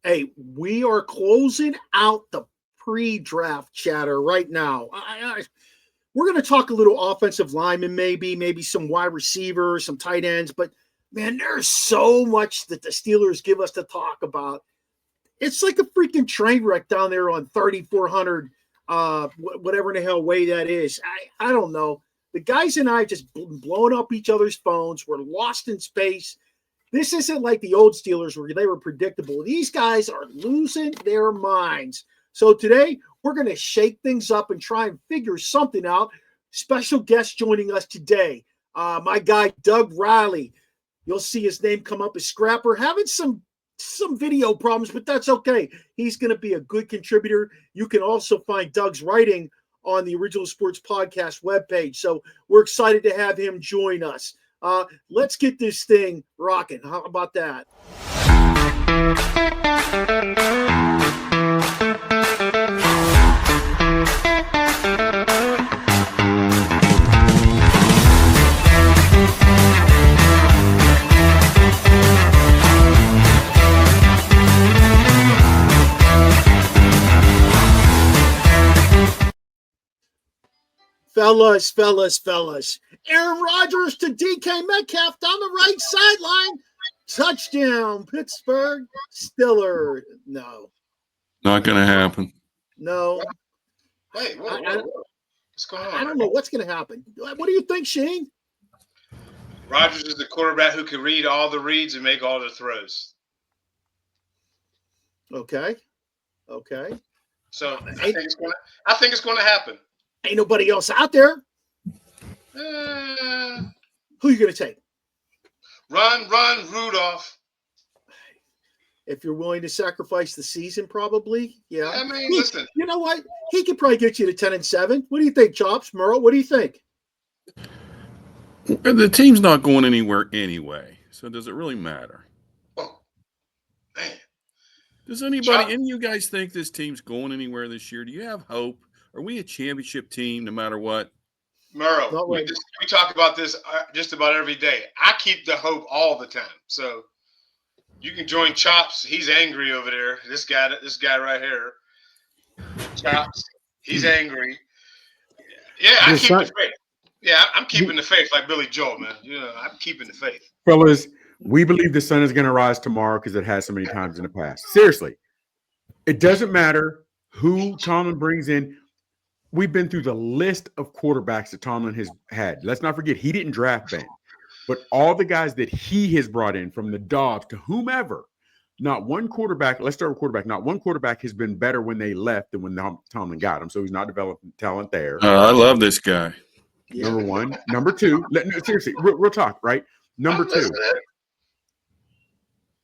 Hey, we are closing out the pre-draft chatter right now. We're going to talk a little offensive lineman, maybe some wide receivers, some tight ends. But man, there's so much that the Steelers give us to talk about. It's like a freaking train wreck down there on 3,400, whatever in the hell way that is. I don't know. The guys and I just blowing up each other's phones. We're lost in space. This isn't like the old Steelers where they were predictable. These guys are losing their minds. So today we're going to shake things up and try and figure something out. Special guest joining us today, my guy Doug Riley. You'll see his name come up as Scrapper, having some video problems, but that's okay. He's going to be a good contributor. You can also find Doug's writing on the Original Sports Podcast webpage. So we're excited to have him join us. Let's get this thing rocking. How about that? Fellas. Aaron Rodgers to DK Metcalf down the right sideline. Touchdown, Pittsburgh Steelers. No. Not going to happen. No. Hey, what's going on? I don't know what's going to happen. What do you think, Shane? Rodgers is the quarterback who can read all the reads and make all the throws. Okay. So I think it's going to happen. Ain't nobody else out there. Who you going to take? Run, Rudolph. If you're willing to sacrifice the season, probably. Yeah. I mean, listen. You know what? He could probably get you to 10-7. What do you think, Chops? Merle, what do you think? The team's not going anywhere anyway, so does it really matter? Oh, man. Does any of you guys think this team's going anywhere this year? Do you have hope? Are we a championship team no matter what? Merle, we talk about this just about every day. I keep the hope all the time. So you can join Chops. He's angry over there. This guy right here. Chops. He's angry. Yeah, I keep the faith. Yeah, I'm keeping the faith like Billy Joel, man. You know, I'm keeping the faith. Fellas, we believe the sun is going to rise tomorrow because it has so many times in the past. Seriously. It doesn't matter who Tomlin brings in. We've been through the list of quarterbacks that Tomlin has had. Let's not forget, he didn't draft Ben. But all the guys that he has brought in, from the Dobbs to whomever, not one quarterback, let's start with quarterback, not one quarterback has been better when they left than when Tomlin got him. So he's not developing talent there. I love this guy. Number one. Number two, seriously, real talk, right? Number two,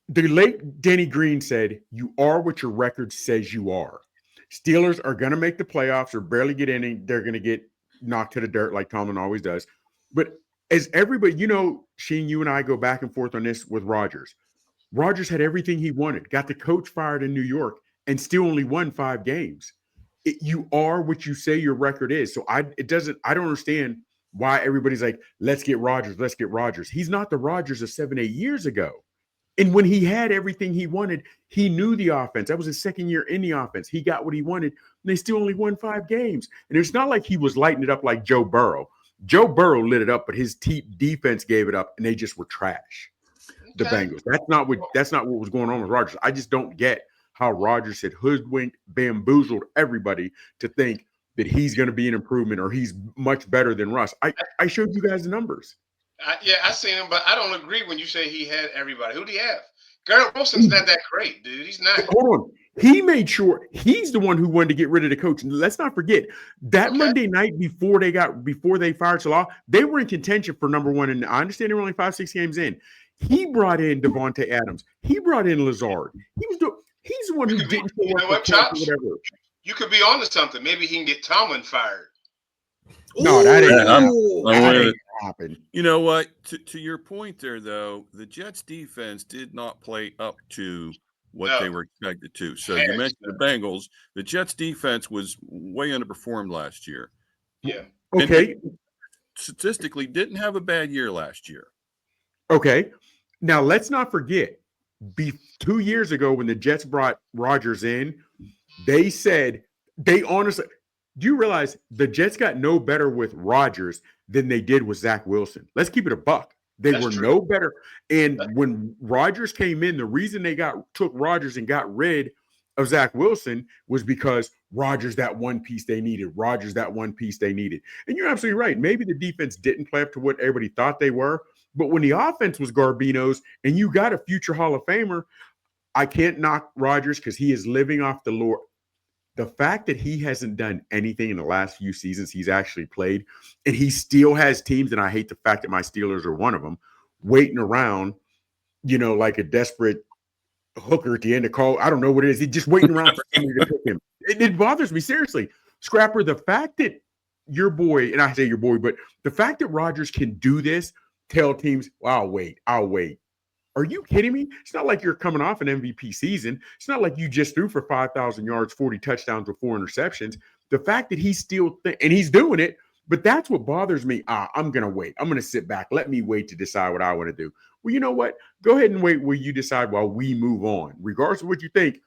the late Denny Green said, you are what your record says you are. Steelers are going to make the playoffs or barely get in, and they're going to get knocked to the dirt like Tomlin always does. But as everybody, you know, Sheen, you and I go back and forth on this with Rodgers. Rodgers had everything he wanted, got the coach fired in New York, and still only won 5 games. You are what you say your record is. So I don't understand why everybody's like, let's get Rodgers. He's not the Rodgers of 7-8 years ago. And when he had everything he wanted, he knew the offense. That was his second year in the offense. He got what he wanted, and they still only won 5 games. And it's not like he was lighting it up like Joe Burrow. Joe Burrow lit it up, but his defense gave it up, and they just were trash. The Bengals. That's not what was going on with Rodgers. I just don't get how Rodgers had hoodwinked, bamboozled everybody to think that he's going to be an improvement or he's much better than Russ. I showed you guys the numbers. I seen him, but I don't agree when you say he had everybody. Who do you have? Garrett Wilson's not that great, dude. He's not. Hold on. He made sure he's the one who wanted to get rid of the coach. Let's not forget that Monday night before they fired Salah, they were in contention for number 1. And I understand they were only 5-6 games in. He brought in Devontae Adams. He brought in Lazard. He's the one who didn't show up for whatever. You could be onto something. Maybe he can get Tomlin fired. No, that ain't happen. You know what? To your point there, though, the Jets defense did not play up to what they were expected to. So you mentioned the Bengals. The Jets defense was way underperformed last year. Yeah. Okay. And statistically, didn't have a bad year last year. Okay. Now, let's not forget, 2 years ago when the Jets brought Rodgers in, they said they honestly. Do you realize the Jets got no better with Rodgers than they did with Zach Wilson? Let's keep it a buck. That's true. No better. And when Rodgers came in, the reason they took Rodgers and got rid of Zach Wilson was because Rodgers that one piece they needed. Rodgers that one piece they needed. And you're absolutely right. Maybe the defense didn't play up to what everybody thought they were. But when the offense was Garbino's and you got a future Hall of Famer, I can't knock Rodgers because he is living off the lore. The fact that he hasn't done anything in the last few seasons he's actually played, and he still has teams, and I hate the fact that my Steelers are one of them, waiting around, like a desperate hooker at the end of call. I don't know what it is. He's just waiting around for somebody to pick him. It bothers me, seriously. Scrapper, the fact that your boy, and I say your boy, but the fact that Rodgers can do this, tell teams, well, I'll wait. Are you kidding me? It's not like you're coming off an MVP season. It's not like you just threw for 5,000 yards, 40 touchdowns with 4 interceptions. The fact that he's still and he's doing it, but that's what bothers me. I'm going to wait. I'm going to sit back. Let me wait to decide what I want to do. Well, you know what? Go ahead and wait while you decide while we move on. Regardless of what you think,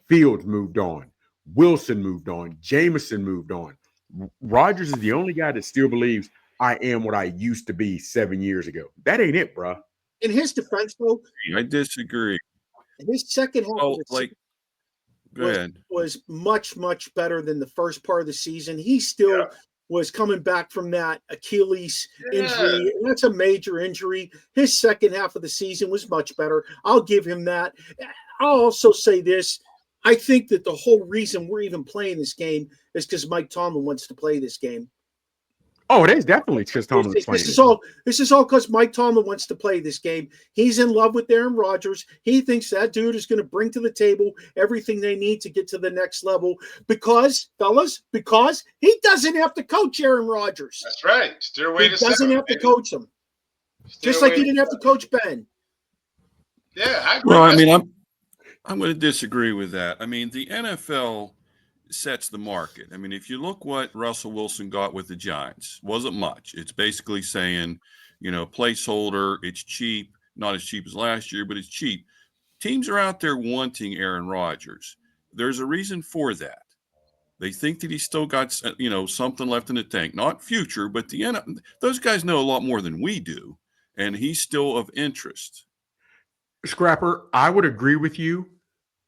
Fields moved on. Wilson moved on. Jameson moved on. Rodgers is the only guy that still believes I am what I used to be 7 years ago. That ain't it, bro. In his defense, though, I disagree. His second half was much, much better than the first part of the season. He still was coming back from that Achilles injury, and that's a major injury. His second half of the season was much better. I'll give him that. I'll also say this. I think that the whole reason we're even playing this game is because Mike Tomlin wants to play this game. Oh, it is definitely because Tomlin's playing. This is all because Mike Tomlin wants to play this game. He's in love with Aaron Rodgers. He thinks that dude is going to bring to the table everything they need to get to the next level. Because he doesn't have to coach Aaron Rodgers. That's right. He doesn't have to coach him. Just like he didn't have to coach Ben. Yeah, I agree. Well, I mean, I'm going to disagree with that. I mean, the NFL sets the market. I mean, if you look what Russell Wilson got with the Giants, wasn't much. It's basically saying, placeholder, it's cheap, not as cheap as last year, but it's cheap. Teams are out there wanting Aaron Rodgers. There's a reason for that. They think that he's still got, something left in the tank, not future, but those guys know a lot more than we do, and he's still of interest. Scrapper, I would agree with you.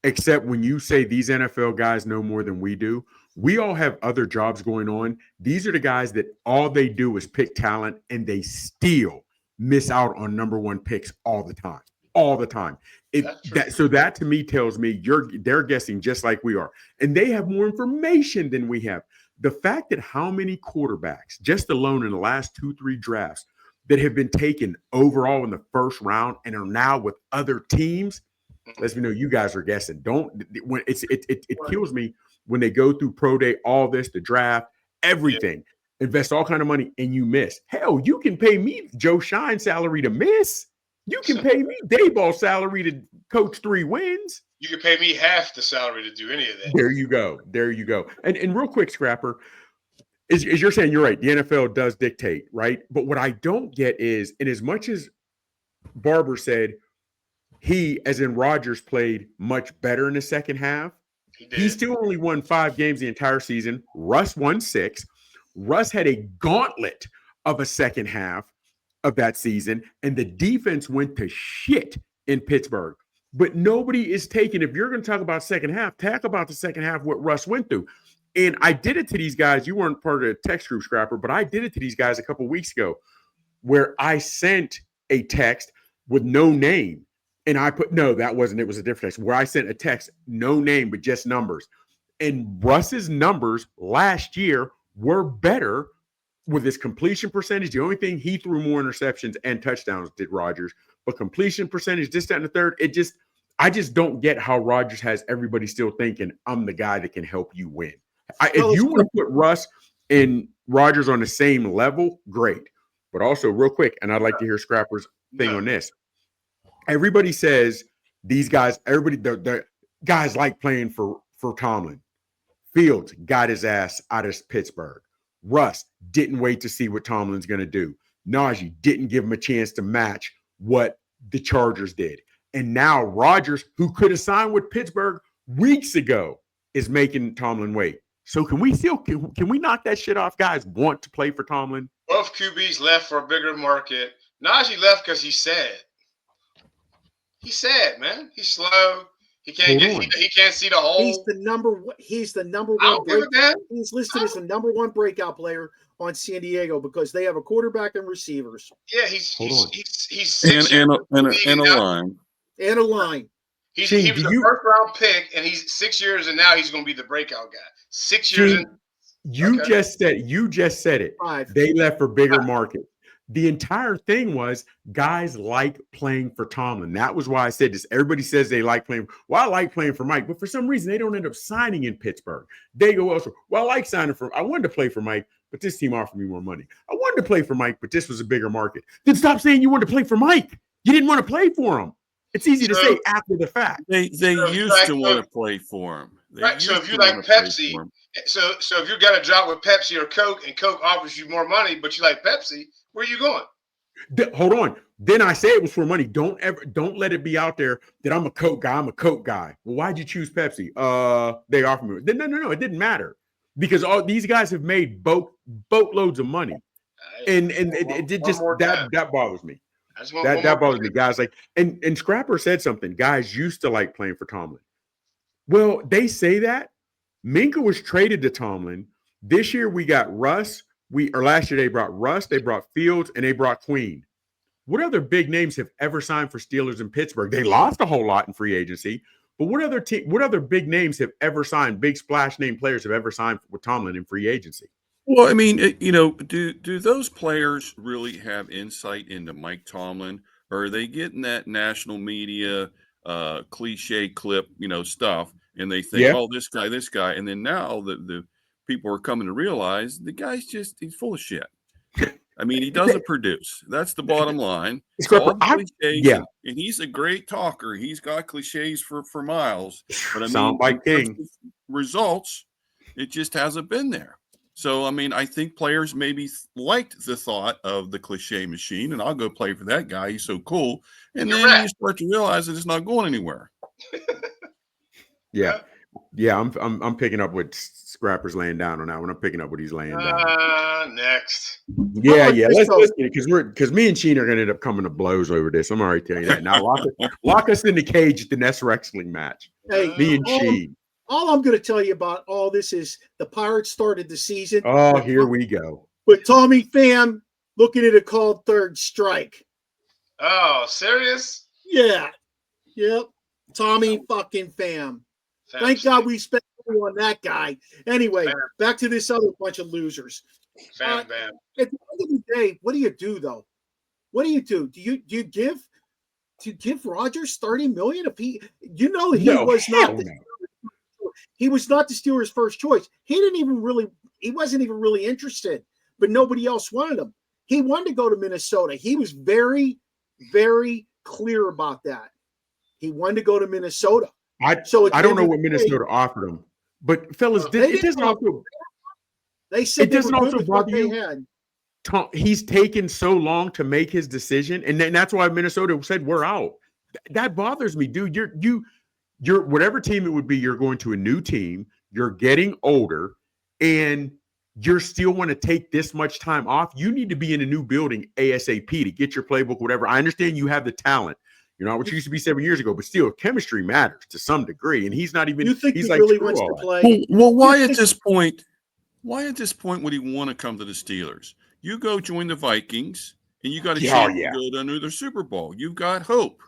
Except when you say these NFL guys know more than we do, we all have other jobs going on. These are the guys that all they do is pick talent, and they still miss out on number one picks all the time. So that to me tells me they're guessing just like we are, and they have more information than we have. The fact that how many quarterbacks, just alone in the last 2-3 drafts, that have been taken overall in the first round and are now with other teams. Lets me know you guys are guessing. It kills me when they go through pro day, all this, the draft, everything, invest all kind of money, and you miss. Hell, you can pay me Joe Shine salary to miss. You can pay me Dayball salary to coach 3 wins. You can pay me half the salary to do any of that. There you go. And real quick, Scrapper, is you're saying you're right. The NFL does dictate, right? But what I don't get is, in as much as Barber said, he, as in Rodgers, played much better in the second half. He still only won 5 games the entire season. Russ won 6. Russ had a gauntlet of a second half of that season, and the defense went to shit in Pittsburgh. But nobody is taking, if you're going to talk about second half, talk about the second half, what Russ went through. And I did it to these guys. You weren't part of the text group, Scrapper, but I did it to these guys a couple of weeks ago where I sent a text with no name. And I put, no, that wasn't, it was a different text where I sent a text, no name, but just numbers. And Russ's numbers last year were better with his completion percentage. The only thing, he threw more interceptions and touchdowns did Rodgers, but completion percentage, this, that, and the third, I just don't get how Rodgers has everybody still thinking I'm the guy that can help you win. If you want to put Russ and Rodgers on the same level, great. But also real quick, and I'd like to hear Scrapper's thing on this. Everybody says these guys, the guys like playing for Tomlin. Fields got his ass out of Pittsburgh. Russ didn't wait to see what Tomlin's going to do. Najee didn't give him a chance to match what the Chargers did. And now Rodgers, who could have signed with Pittsburgh weeks ago, is making Tomlin wait. So can we knock that shit off? Guys want to play for Tomlin. Both QBs left for a bigger market. Najee left because he's sad. He's sad, man. He's slow. He can't he can't see the hole. He's the number one. He's listed as the number one breakout player on San Diego because they have a quarterback and receivers. Yeah, he's 6 and a line. And a line. He was a first round pick, and he's 6 years, and now he's going to be the breakout guy. 6 years. You just said it. 5. They left for bigger market. The entire thing was guys like playing for Tomlin. That was why I said this. Everybody says they like playing. Well, I like playing for Mike, but for some reason they don't end up signing in Pittsburgh. They go elsewhere. Well, I like signing for. I wanted to play for Mike, but this team offered me more money. I wanted to play for Mike, but this was a bigger market. Then stop saying you wanted to play for Mike. You didn't want to play for him. It's easy to say after the fact. They used to want to play for him. Right. So if you like Pepsi, so if you got a job with Pepsi or Coke, and Coke offers you more money, but you like Pepsi, where are you going? Hold on. Then I say it was for money. Don't let it be out there that I'm a Coke guy. I'm a Coke guy. Well, why'd you choose Pepsi? They offered me. No. It didn't matter because all these guys have made boatloads of money, and it just that bothers me. That bothers me, guys. Like and Scrapper said something. Guys used to like playing for Tomlin. Well, they say that Minka was traded to Tomlin. This year we got Russ. Last year they brought Russ, they brought Fields, and they brought Queen. What other big names have ever signed for Steelers in Pittsburgh? They lost a whole lot in free agency, but what other big names have ever signed? Big splash name players have ever signed with Tomlin in free agency? Well, I mean, do those players really have insight into Mike Tomlin, or are they getting that national media cliche clip, stuff, and they think, oh, this guy, and then now the people are coming to realize the guy's he's full of shit. I mean, he doesn't produce. That's the bottom line. And he's a great talker. He's got cliches for miles. But I mean, like King. Results, it just hasn't been there. So, I mean, I think players maybe liked the thought of the cliche machine, and I'll go play for that guy. He's so cool. And then you start to realize that it's not going anywhere. Yeah, I'm picking up what Scrapper's laying down on that one. I'm picking up what he's laying down. Next. Yeah. Let's because me and Sheen are gonna end up coming to blows over this. I'm already telling you that. Now lock us in the cage at the next wrestling match. Hey, me and Sheen. All I'm gonna tell you about all this is the Pirates started the season. Oh, here we go. With Tommy Pham looking at a called third strike. Oh, serious? Yeah. Yep. Tommy fucking Pham. Thank God we spent money on that guy. Anyway, back to this other bunch of losers. At the end of the day, what do you do though? What do you do? Do you give Rodgers $30 million a piece? He was not the Steelers' first choice. He wasn't even really interested, but nobody else wanted him. He wanted to go to Minnesota. He was very, very clear about that. He wanted to go to Minnesota. I don't know what Minnesota offered him, but fellas, it doesn't also. They said it doesn't also bother you. He's taken so long to make his decision, and that's why Minnesota said we're out. That bothers me, dude. You're whatever team it would be. You're going to a new team. You're getting older, and you're still want to take this much time off. You need to be in a new building ASAP to get your playbook, whatever. I understand you have the talent. You're not what you used to be 7 years ago, but still, chemistry matters to some degree. And he's not even. You think he's he really wants to play? Well, why at this point would he want to come to the Steelers? You go join the Vikings, and you got a chance to go to another Super Bowl. You've got hope.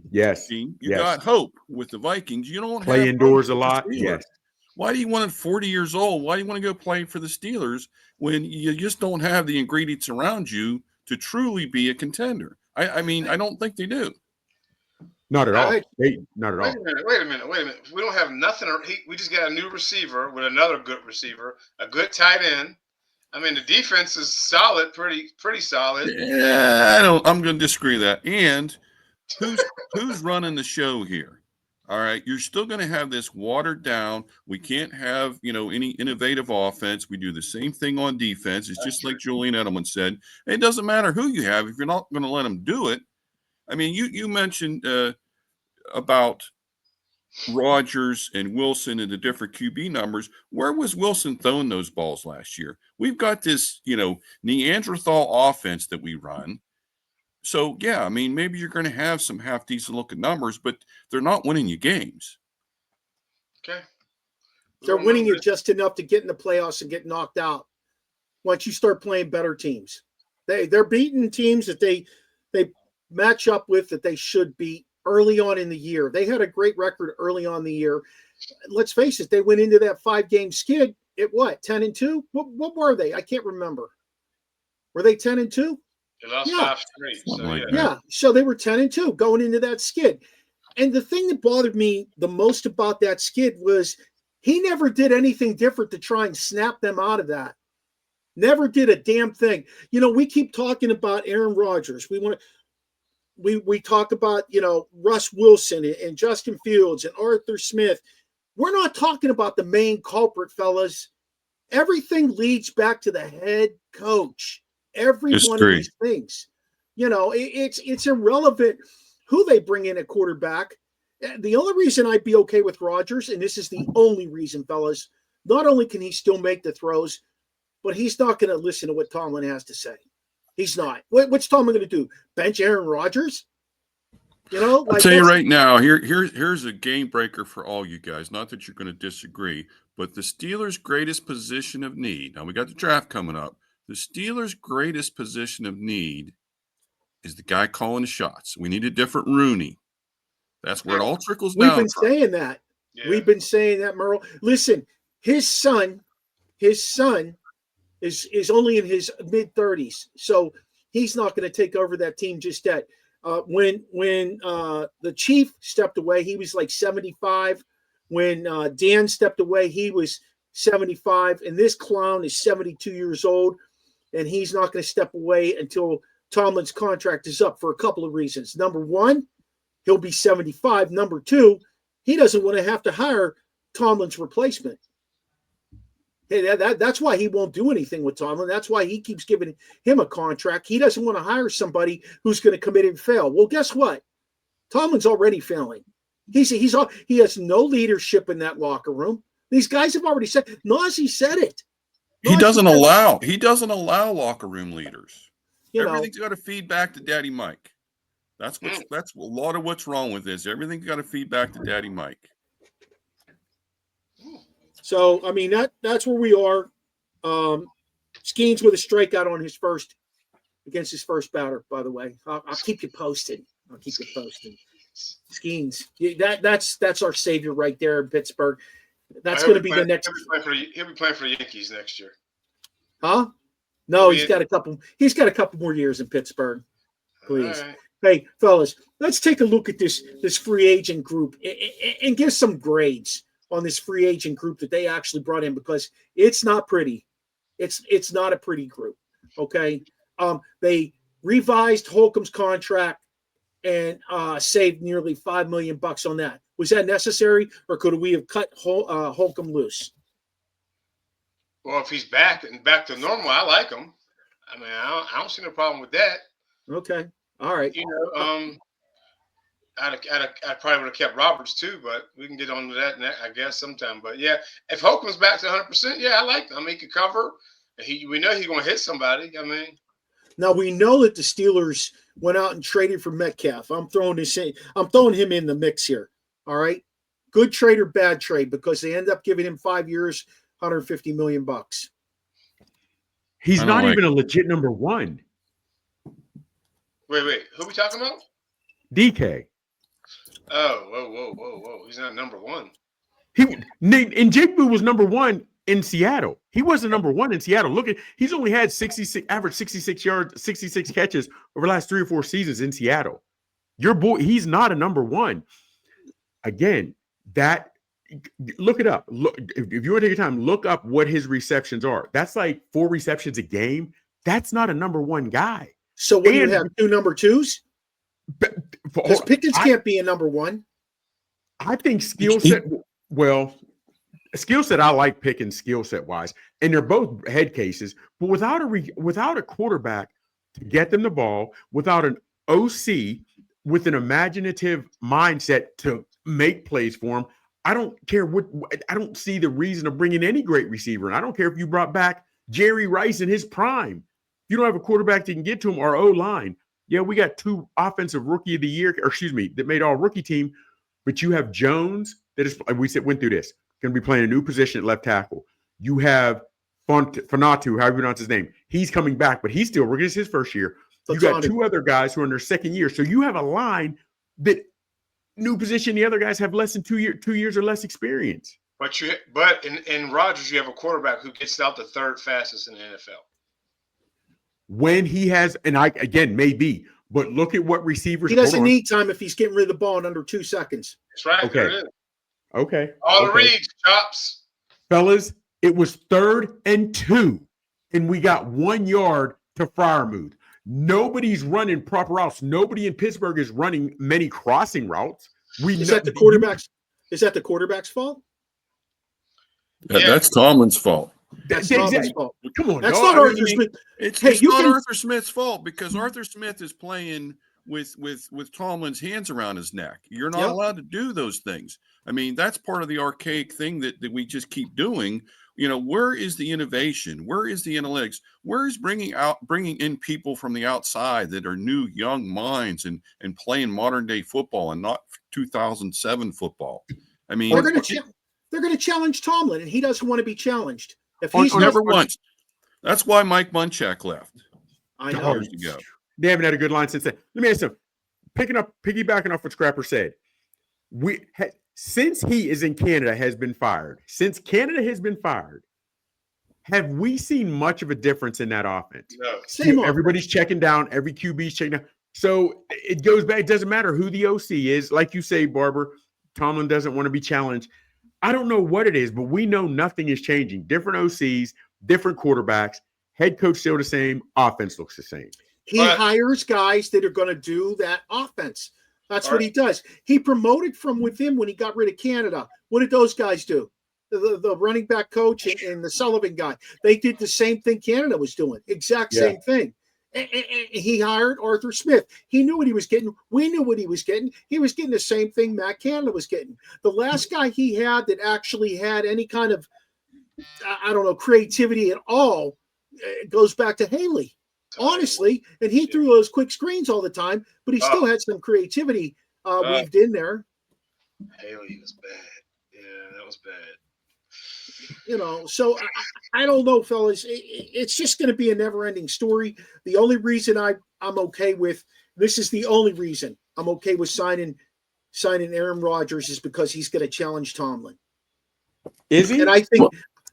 Yes, you got hope with the Vikings. You don't play indoors a lot. Yes. Why do you want at 40 years old? Why do you want to go play for the Steelers when you just don't have the ingredients around you to truly be a contender? I mean, I don't think they do. Not at all. Not at all. Wait a minute. We don't have nothing. We just got a new receiver with another good receiver, a good tight end. I mean, the defense is solid, pretty solid. Yeah, I'm going to disagree with that. And who's running the show here? All right, you're still going to have this watered down. We can't have, any innovative offense. We do the same thing on defense. It's just like Julian Edelman said. It doesn't matter who you have if you're not going to let them do it. I mean, you mentioned about Rodgers and Wilson and the different QB numbers. Where was Wilson throwing those balls last year? We've got this, Neanderthal offense that we run. So, yeah, I mean, maybe you're going to have some half decent looking numbers, but they're not winning you games. Okay. They're winning you just enough to get in the playoffs and get knocked out once you start playing better teams. They're beating teams that they match up with that they should beat early on in the year. They had a great record early on in the year. Let's face it, they went into that 5-game skid at what, 10-2? What were they? I can't remember. Were they 10-2? They lost 5 straight. So, yeah. So they were 10-2 going into that skid. And the thing that bothered me the most about that skid was he never did anything different to try and snap them out of that. Never did a damn thing. We keep talking about Aaron Rodgers. We talk about, Russ Wilson and Justin Fields and Arthur Smith. We're not talking about the main culprit, fellas. Everything leads back to the head coach. Every one of these things. It's irrelevant who they bring in at quarterback. The only reason I'd be okay with Rodgers, and this is the only reason, fellas, not only can he still make the throws, but he's not going to listen to what Tomlin has to say. He's not. What's Tomlin going to do? Bench Aaron Rodgers? I'll tell you right now, here's a game breaker for all you guys. Not that you're going to disagree, but the Steelers' greatest position of need. Now, we got the draft coming up. The Steelers' greatest position of need is the guy calling the shots. We need a different Rooney. That's where it all trickles down. We've been saying that. Yeah. We've been saying that, Merle. Listen, his son is only in his mid-30s, so he's not going to take over that team just yet. When the Chief stepped away, he was like 75. When Dan stepped away, he was 75, and this clown is 72 years old, and he's not going to step away until Tomlin's contract is up for a couple of reasons. Number one, he'll be 75. Number two, he doesn't want to have to hire Tomlin's replacement. Hey, that's why he won't do anything with Tomlin. That's why he keeps giving him a contract. He doesn't want to hire somebody who's going to come in and fail. Well, guess what? Tomlin's already failing. He has no leadership in that locker room. These guys have already said. Najee said it. He doesn't allow locker room leaders. Everything's got to feed back to Daddy Mike. That's a lot of what's wrong with this. Everything's got to feed back to Daddy Mike. So, I mean, that's where we are. Skeens with a strikeout on against his first batter, by the way. I'll keep you posted. Skeens. That's our savior right there in Pittsburgh. That's going to be the next. He'll be playing for the Yankees next year. Huh? No, he's got a couple more years in Pittsburgh. Please. Right. Hey, fellas, let's take a look at this free agent group and give some grades on this free agent group that they actually brought in, because it's not pretty. It's not a pretty group. Okay. They revised Holcomb's contract and saved nearly $5 million on that. Was that necessary, or could we have cut Holcomb loose? Well, if he's back to normal, I like him. I mean, I don't see no problem with that. Okay. All right. I probably would have kept Roberts too, but we can get on to that, I guess, sometime. But yeah, if Holcomb's back to 100%, yeah, I like him. I mean, he can cover. We know he's going to hit somebody. I mean, now we know that the Steelers went out and traded for Metcalf. I'm throwing him in the mix here. All right, good trade or bad trade, because they end up giving him 5 years, $150 million. He's not even a legit number one. Wait, who are we talking about? DK. Oh, whoa. He's not number one. Njigba was number one in Seattle. He wasn't number one in Seattle. Look at, he's only had average 66 yards, 66 catches over the last 3 or 4 seasons in Seattle. Your boy, he's not a number one. Again, look it up. Look, if you want to take your time, look up what his receptions are. That's like 4 receptions a game. That's not a number one guy. So when you have 2 number 2s? Because Pickens can't be a number one. I think skill set. Well, skill set. I like Pickens skill set wise, and they're both head cases. But without a quarterback to get them the ball, without an OC with an imaginative mindset to make plays for him. I don't care I don't see the reason of bringing any great receiver. And I don't care if you brought back Jerry Rice in his prime. If you don't have a quarterback that can get to him or O-line, yeah, we got 2 offensive rookie of the year, that made all rookie team, but you have Jones that is, went through this, going to be playing a new position at left tackle. You have Fanatu, however you pronounce his name. He's coming back, but he's still rookie. It's his first year. You got 2 other guys who are in their second year. So you have a line that new position. The other guys have less than 2 years or less experience. But in Rodgers, you have a quarterback who gets out the 3rd fastest in the NFL. When he has, and maybe, but look at what receivers. He doesn't need time if he's getting rid of the ball in under 2 seconds. That's right. Okay. There it is. Okay. All the reads, chops. Fellas, it was 3rd and 2, and we got 1 yard to Freiermuth. Nobody's running proper routes. Nobody in Pittsburgh is running many crossing routes. Is that the quarterback's fault? That's Tomlin's fault. That's Tomlin's fault. Come on, that's not Arthur Smith. It's not Arthur Smith's fault because Arthur Smith is playing with Tomlin's hands around his neck. You're not allowed to do those things. I mean, that's part of the archaic thing that we just keep doing. You know, where is the innovation? Where is the analytics? Where is bringing in people from the outside that are new, young minds and playing modern day football and not 2007 football? I mean, they're going to challenge Tomlin, and he doesn't want to be challenged. If he's never once. That's why Mike Munchak left. I know. Years ago. They haven't had a good line since then. Let me ask you, piggybacking off what Scrapper said. Since he is in Canada, has been fired. Since Canada has been fired, have we seen much of a difference in that offense? No. Everybody's checking down. Every QB's checking down. So it goes back. It doesn't matter who the OC is. Like you say, Barber, Tomlin doesn't want to be challenged. I don't know what it is, but we know nothing is changing. Different OCs, different quarterbacks, head coach still the same, offense looks the same. He hires guys that are going to do that offense. That's what he does. He promoted from within when he got rid of Canada. What did those guys do? The running back coach and the Sullivan guy. They did the same thing Canada was doing. Exact same thing. And he hired Arthur Smith. He knew what he was getting. We knew what he was getting. He was getting the same thing Matt Canada was getting. The last guy he had that actually had any kind of, creativity at all goes back to Haley. Honestly, and he threw those quick screens all the time, but he still had some creativity weaved in there. Haley was bad. Yeah, that was bad. You know, so I don't know, fellas. It's just going to be a never-ending story. The only reason I'm okay with this is the only reason I'm okay with signing Aaron Rodgers is because he's going to challenge Tomlin. Is he? And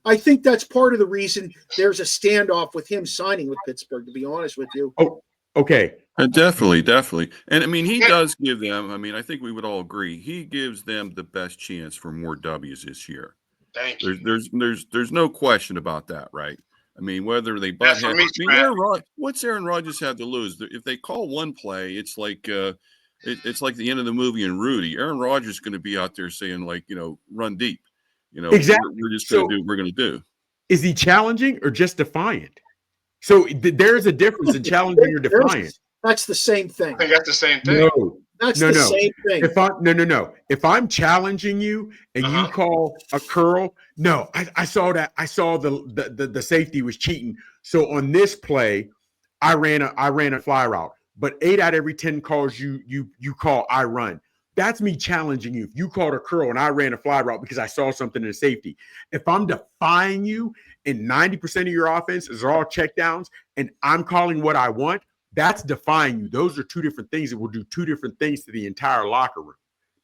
I think that's part of the reason there's a standoff with him signing with Pittsburgh, to be honest with you. Oh, okay. Definitely. And I mean, he does give them, I think we would all agree, he gives them the best chance for more W's this year. Thank you. There's no question about that, right? I mean, whether they butt heads. What's Aaron Rodgers have to lose? If they call one play, it's like it's like the end of the movie in Rudy. Aaron Rodgers is going to be out there saying, like, run deep. Exactly. We're just going to do what we're going to do. Is he challenging or just defiant? So there's a difference in challenging or defiant. That's the same thing. I think that's the same thing. No. That's the same thing. If I'm challenging you and you call a curl, I saw that. I saw the safety was cheating. So on this play, I ran a fly route. But 8 out of every 10 calls you call I run. That's me challenging you. If you called a curl and I ran a fly route because I saw something in the safety. If I'm defying you and 90% of your offense is all checkdowns and I'm calling what I want, that's defying you. Those are 2 different things that will do 2 different things to the entire locker room.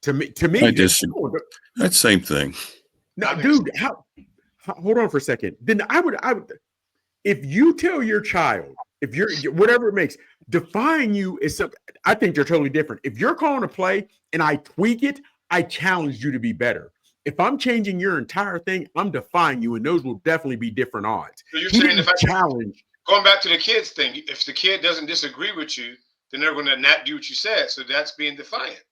To me, I disagree. That's same thing. No, dude, hold on for a second. Then I would, if you tell your child, if you're whatever it makes, defying you is something. I think they're totally different. If you're calling a play and I tweak it, I challenge you to be better. If I'm changing your entire thing, I'm defying you, and those will definitely be different odds. So you're saying if I challenge. Going back to the kids thing, if the kid doesn't disagree with you, then they're going to not do what you said. So that's being defiant.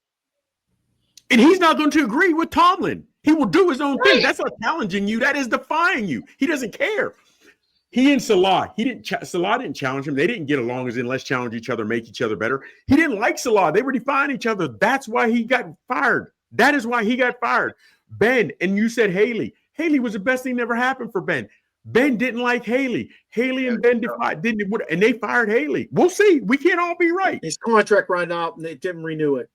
And he's not going to agree with Tomlin. He will do his own thing. That's not challenging you. That is defying you. He doesn't care. He and Salah, Salah didn't challenge him. They didn't get along as in let's challenge each other, make each other better. He didn't like Salah. They were defying each other. That's why he got fired. That is why he got fired. Ben, and you said Haley. Haley was the best thing that ever happened for Ben. Ben didn't like Haley. Haley and Ben and they fired Haley. We'll see. We can't all be right. His contract ran out and they didn't renew it.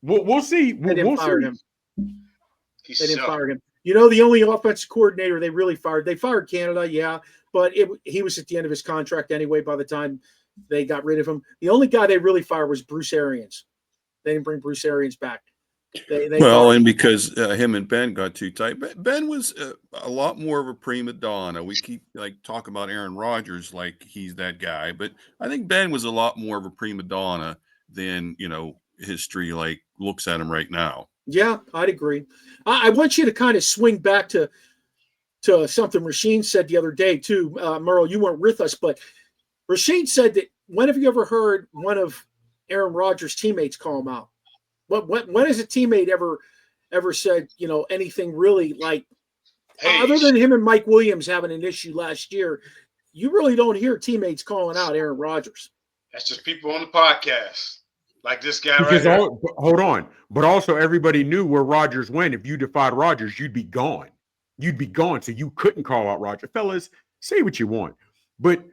We'll see. They didn't fire him. They didn't fire him. You know, the only offensive coordinator they really fired, they fired Canada, yeah, but he was at the end of his contract anyway by the time they got rid of him. The only guy they really fired was Bruce Arians. They didn't bring Bruce Arians back. And because him and Ben got too tight. But Ben was a lot more of a prima donna. We keep talking about Aaron Rodgers like he's that guy, but I think Ben was a lot more of a prima donna than history looks at him right now. Yeah, I'd agree. I want you to kind of swing back to something Rasheen said the other day too. Merle, you weren't with us, but Rasheen said that when have you ever heard one of Aaron Rodgers' teammates call him out? When has a teammate ever said, anything really other than him and Mike Williams having an issue last year, you really don't hear teammates calling out Aaron Rodgers. That's just people on the podcast. Like this guy because right here. Hold on. But also everybody knew where Rodgers went. If you defied Rodgers, you'd be gone. You'd be gone. So you couldn't call out Rodgers. Fellas, say what you want. But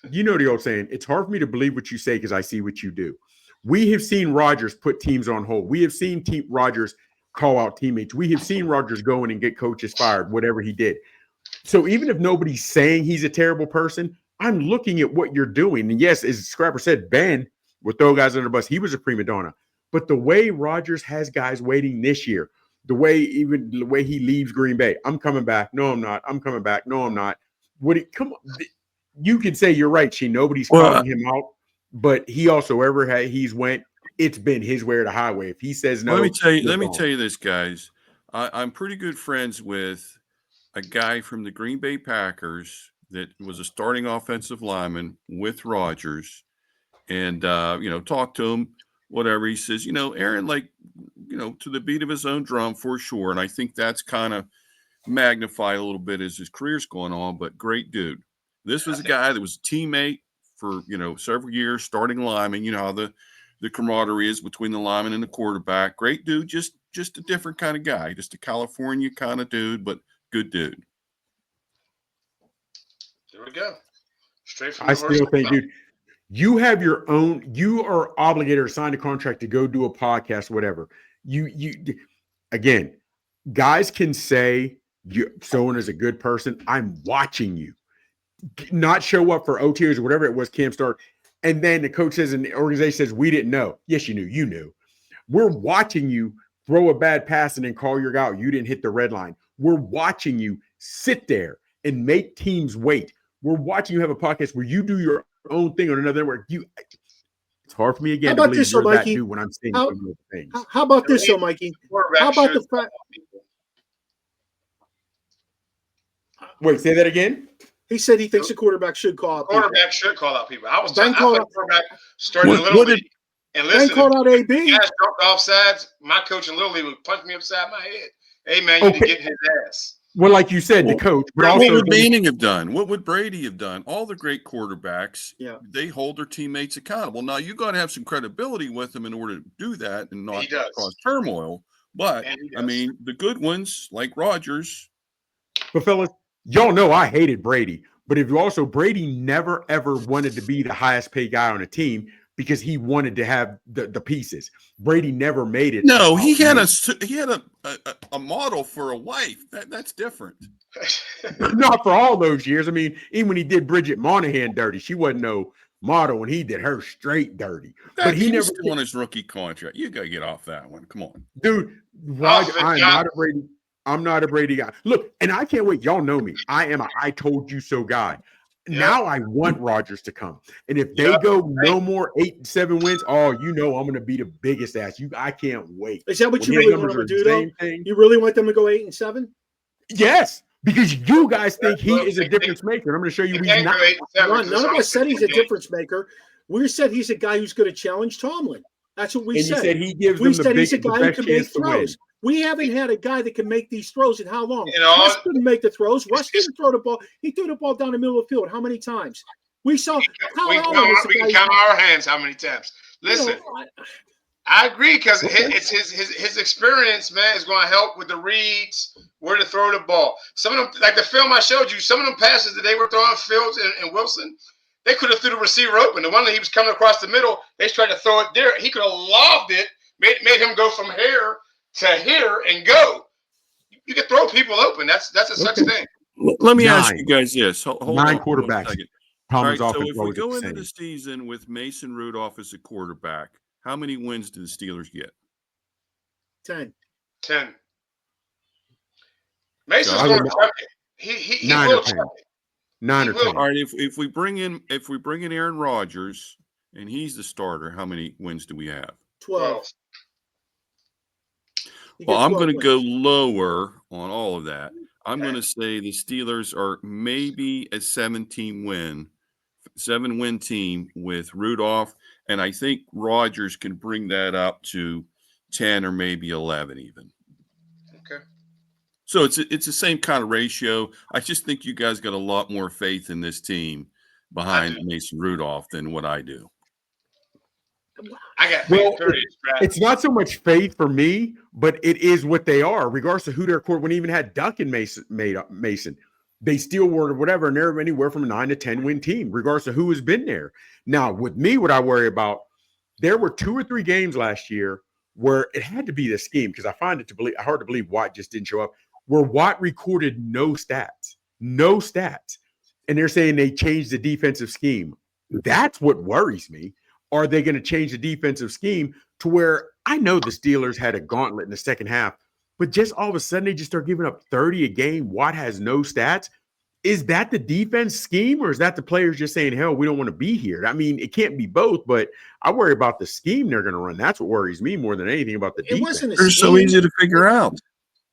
you know the old saying, it's hard for me to believe what you say because I see what you do. We have seen Rodgers put teams on hold. We have seen Rodgers call out teammates. We have seen Rodgers go in and get coaches fired, whatever he did. So even if nobody's saying he's a terrible person, I'm looking at what you're doing. And yes, as Scrapper said, Ben would throw guys under the bus. He was a prima donna. But the way Rodgers has guys waiting this year, the way he leaves Green Bay, I'm coming back. No, I'm not. I'm coming back. No, I'm not. Come on. You can say you're right, nobody's calling him out. But he also, wherever he's went, it's been his way or the highway. If he says no, let me tell you this, guys. I'm pretty good friends with a guy from the Green Bay Packers that was a starting offensive lineman with Rodgers, and talk to him, whatever. He says, Aaron, to the beat of his own drum for sure, and I think that's kind of magnified a little bit as his career's going on. But great dude. This was a guy that was a teammate for several years, starting lineman. You know how the camaraderie is between the lineman and the quarterback. Great dude, just a different kind of guy, just a California kind of dude, but good dude. There we go. Straight from I still think, dude, you have your own. You are obligated or signed a contract to go do a podcast, whatever. You again, guys can say someone is a good person. I'm watching you. Not show up for OTAs or whatever it was, Cam Stark. And then the coach says and the organization says, we didn't know. Yes, you knew. You knew. We're watching you throw a bad pass and then call your guy out. You didn't hit the red line. We're watching you sit there and make teams wait. We're watching you have a podcast where you do your own thing on another network. It's hard for me again to believe you're that dude when I'm saying some of those things. How about this, though, Mikey? How about the fact? Wait, say that again? He said he thinks the quarterback should call out people. Quarterback should call out people. I was Ben talking about quarterback starting in Little League. And listen, Ben called out AB. Guys dropped offsides. My coach in Little League would punch me upside my head. Hey, man, you need to get his ass. Well, like you said, the coach. But what also would Manning have done? What would Brady have done? All the great quarterbacks, they hold their teammates accountable. Now, you got to have some credibility with them in order to do that and not cause turmoil. But, I mean, the good ones, like Rodgers. But, fellas, y'all know I hated Brady. But if you also, Brady never, ever wanted to be the highest paid guy on a team because he wanted to have the pieces. Brady never made it. No, he had a model for a wife. That's different. Not for all those years. I mean, even when he did Bridget Monahan dirty, she wasn't no model, and he did her straight dirty. But he never still on his rookie contract. You got to get off that one. Come on, dude. I'm not a Brady guy. Look, and I can't wait. Y'all know me. I am I told you so guy. Now I want Rodgers to come. And if they go no more 8-7 wins, I'm going to be the biggest ass. I can't wait. Is that what you really want them to do, though? You really want them to go 8-7? Yes, because you guys think he is a difference maker. And I'm going to show you he's not. None of us said he's a difference maker. We said he's a guy who's going to challenge Tomlin. That's what we said. And he said he gives them the best chance to win. We haven't had a guy that can make these throws in how long? You know, Russ couldn't make the throws. Russ didn't throw the ball. He threw the ball down the middle of the field. How many times? We saw we can count our hands how many times. Listen, I agree because it's his experience, man, is going to help with the reads, where to throw the ball. Some of them, like the film I showed you, some of them passes that they were throwing Fields and Wilson, they could have threw the receiver open. The one that he was coming across the middle, they tried to throw it there. He could have lobbed it, made him go from here to here and go. You can throw people open. That's a such thing. Let me ask you guys this. Hold 9 on quarterbacks. a second. All right, so if we go into the season with Mason Rudolph as a quarterback, how many wins do the Steelers get? 10. Mason's going to chuck it. He will chuck it. 9 or 10. All right, if we bring in Aaron Rodgers and he's the starter, how many wins do we have? 12. Well, I'm going to go lower on all of that. I'm going to say the Steelers are maybe a 7-win team with Rudolph, and I think Rodgers can bring that up to 10 or maybe 11 even. Okay. So it's the same kind of ratio. I just think you guys got a lot more faith in this team behind Mason Rudolph than what I do. I got faith. It's not so much faith for me, but it is what they are, regardless of who their court. When they even had Duck and Mason, they still were whatever, and they're anywhere from a 9 to 10 win team, regardless of who has been there. Now, with me, what I worry about, there were 2 or 3 games last year where it had to be the scheme, because I find it hard to believe Watt just didn't show up, where Watt recorded no stats, and they're saying they changed the defensive scheme. That's what worries me. Are they going to change the defensive scheme to where I know the Steelers had a gauntlet in the second half, but just all of a sudden they just start giving up 30 a game? Watt has no stats. Is that the defense scheme, or is that the players just saying, hell, we don't want to be here? I mean, it can't be both, but I worry about the scheme they're going to run. That's what worries me more than anything about the defense. Wasn't They're so easy to figure out.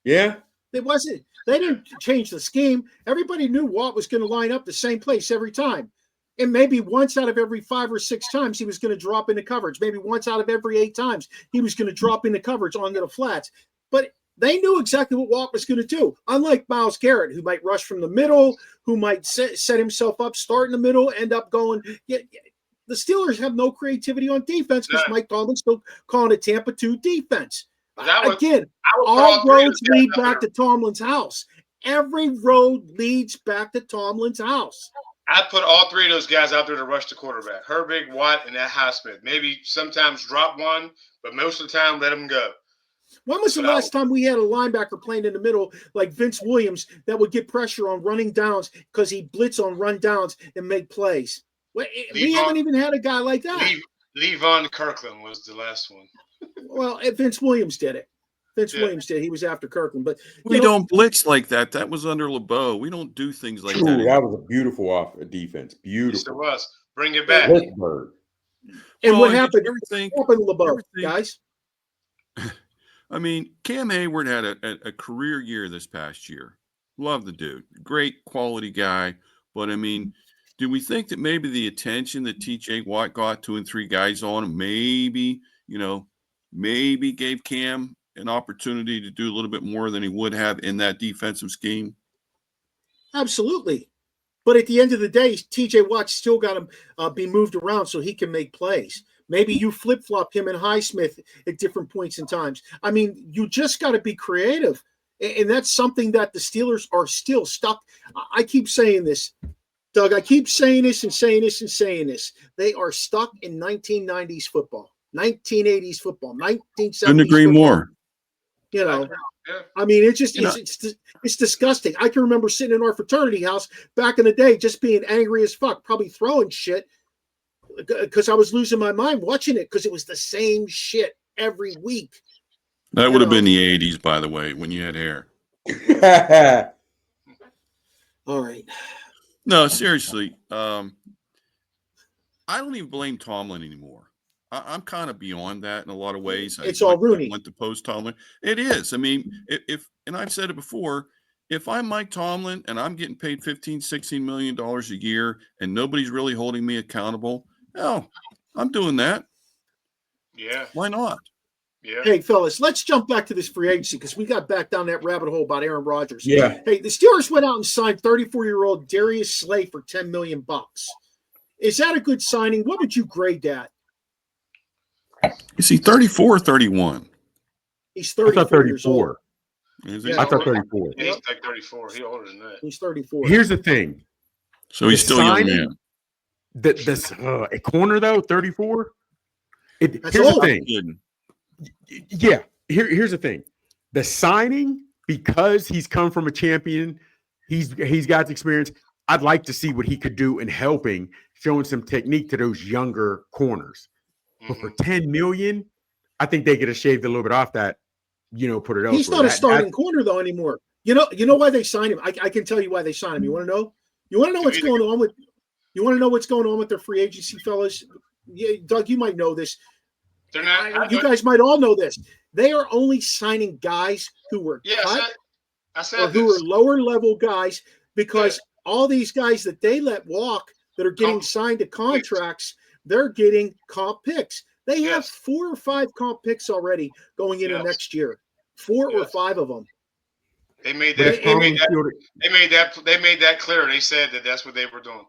Yeah. It wasn't. They didn't change the scheme. Everybody knew Watt was going to line up the same place every time. And maybe once out of every 5 or 6 times, he was going to drop into coverage. Maybe once out of every 8 times, he was going to drop into coverage onto the flats. But they knew exactly what Watt was going to do. Unlike Myles Garrett, who might rush from the middle, who might set himself up, start in the middle, end up going. Yeah, the Steelers have no creativity on defense because Mike Tomlin's still calling it Tampa 2 defense. Again, all roads lead back to Tomlin's house. Every road leads back to Tomlin's house. I'd put all 3 of those guys out there to rush the quarterback. Herbig, Watt, and that Highsmith. Maybe sometimes drop one, but most of the time let them go. When was the last time we had a linebacker playing in the middle like Vince Williams that would get pressure on running downs because he blitz on run downs and make plays? We haven't even had a guy like that. Levon Kirkland was the last one. Well, Vince Williams did it. Williams did. He was after Kirkland. But we don't blitz like that. That was under LeBeau. We don't do things like that. That was a beautiful defense. Beautiful. Yes, it was. Bring it back. And what happened? Everything happened to LeBeau, guys? I mean, Cam Hayward had a career year this past year. Love the dude. Great quality guy. But, I mean, do we think that maybe the attention that T.J. Watt got 2 and 3 guys on him maybe gave Cam an opportunity to do a little bit more than he would have in that defensive scheme? Absolutely. But at the end of the day, T.J. Watt still got to be moved around so he can make plays. Maybe you flip-flop him and Highsmith at different points in times. I mean, you just got to be creative. And that's something that the Steelers are still stuck. I keep saying this, Doug. I keep saying this and saying this and saying this. They are stuck in 1990s football, 1980s football, 1970s Couldn't agree football. More. You know, I mean, it's just it's disgusting. I can remember sitting in our fraternity house back in the day, just being angry as fuck, probably throwing shit because I was losing my mind watching it because it was the same shit every week. That would have been the 80s, by the way, when you had hair. All right. No, seriously. I don't even blame Tomlin anymore. I'm kind of beyond that in a lot of ways. It's all Rooney. I went to post Tomlin. It is. I mean, and I've said it before, if I'm Mike Tomlin and I'm getting paid $15, $16 million a year and nobody's really holding me accountable, hell, I'm doing that. Yeah. Why not? Yeah. Hey, fellas, let's jump back to this free agency because we got back down that rabbit hole about Aaron Rodgers. Yeah. Hey, the Steelers went out and signed 34-year-old Darius Slay for $10 million. Is that a good signing? What would you grade that? Is he 34 or 31? He's I thought 34 years old. 34. Is he? Yeah. I thought 34. Yeah, he's like 34. He's older than that. He's 34. Here's the thing. So he's The still a young signing- man. This a corner though, 34. That's Here's old. the thing. Kidding. Yeah. Here's the thing. The signing, because he's come from a champion, he's got the experience. I'd like to see what he could do in helping, showing some technique to those younger corners. But for 10 million, I think they could have shaved a little bit off that, put it elsewhere. He's not a starting corner though anymore. You know why they signed him? I can tell you why they signed him. You want to know? You want to know what's going on with? You want to know what's going on with their free agency, fellas? Yeah, Doug, you might know this. They're not. You guys might all know this. They are only signing guys who were cut I said or who are lower level guys because all these guys that they let walk that are getting signed to contracts, they're getting comp picks. They have 4 or 5 comp picks already going into next year. 4 or 5 of them. They made that. They made that clear. They said that that's what they were doing.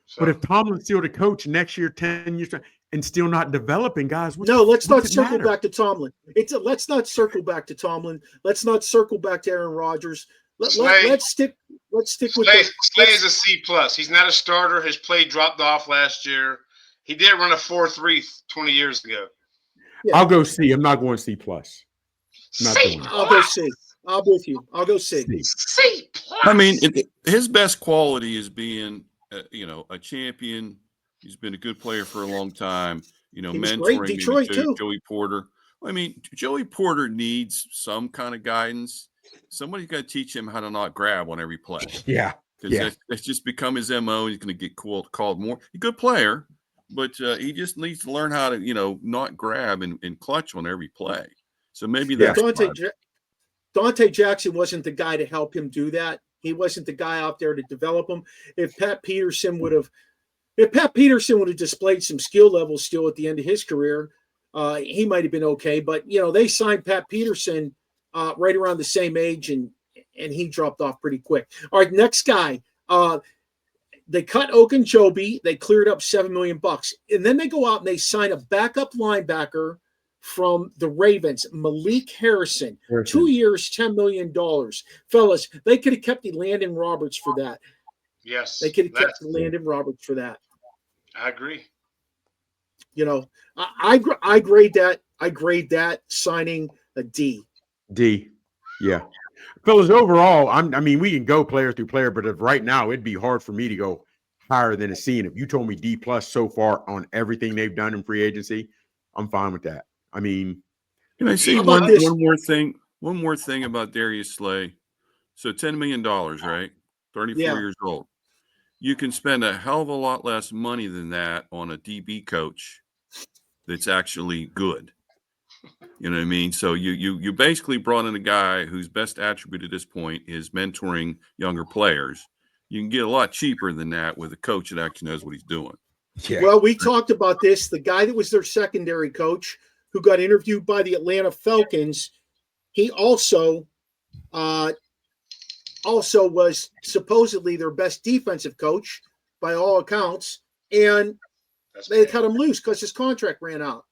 So. But if Tomlin's still the coach next year, 10 years, and still not developing guys, let's not circle back to Tomlin. Let's not circle back to Tomlin. Let's not circle back to Aaron Rodgers. Let's stick with Slay is a C+. He's not a starter. His play dropped off last year. He did run a 4.3 20 years ago. Yeah. I'll go C. I'm not going C+. I'll go C. I'm with you. I'll go C. C+. I mean, his best quality is being, a champion. He's been a good player for a long time. Mentoring Detroit too. Joey Porter. I mean, Joey Porter needs some kind of guidance. Somebody's got to teach him how to not grab on every play. Yeah. Because that's just become his MO. He's going to get called more. He's a good player, but he just needs to learn how to, not grab and clutch on every play. So maybe that's Dante Jackson wasn't the guy to help him do that. He wasn't the guy out there to develop him. If Pat Peterson would have displayed some skill levels still at the end of his career, he might have been okay. But they signed Pat Peterson right around the same age, and he dropped off pretty quick. All right, next guy. They cut Ogunjobi. They cleared up $7 million, and then they go out and they sign a backup linebacker from the Ravens, Malik Harrison. 2 years, $10 million. Fellas, they could have kept Landon Roberts for that. Yes. They could have kept Landon Roberts for that. I agree. I grade that. I grade that signing a D. D. Yeah. Fellas, overall, I mean, we can go player through player, but right now it'd be hard for me to go higher than a C. And if you told me D+ so far on everything they've done in free agency, I'm fine with that. I mean, can I say one more thing? One more thing about Darius Slay. So $10 million, right? 34 years old. You can spend a hell of a lot less money than that on a DB coach that's actually good. You know what I mean? So you basically brought in a guy whose best attribute at this point is mentoring younger players. You can get a lot cheaper than that with a coach that actually knows what he's doing. Yeah. Well, we talked about this. The guy that was their secondary coach who got interviewed by the Atlanta Falcons, he also was supposedly their best defensive coach by all accounts, and they cut him loose because his contract ran out.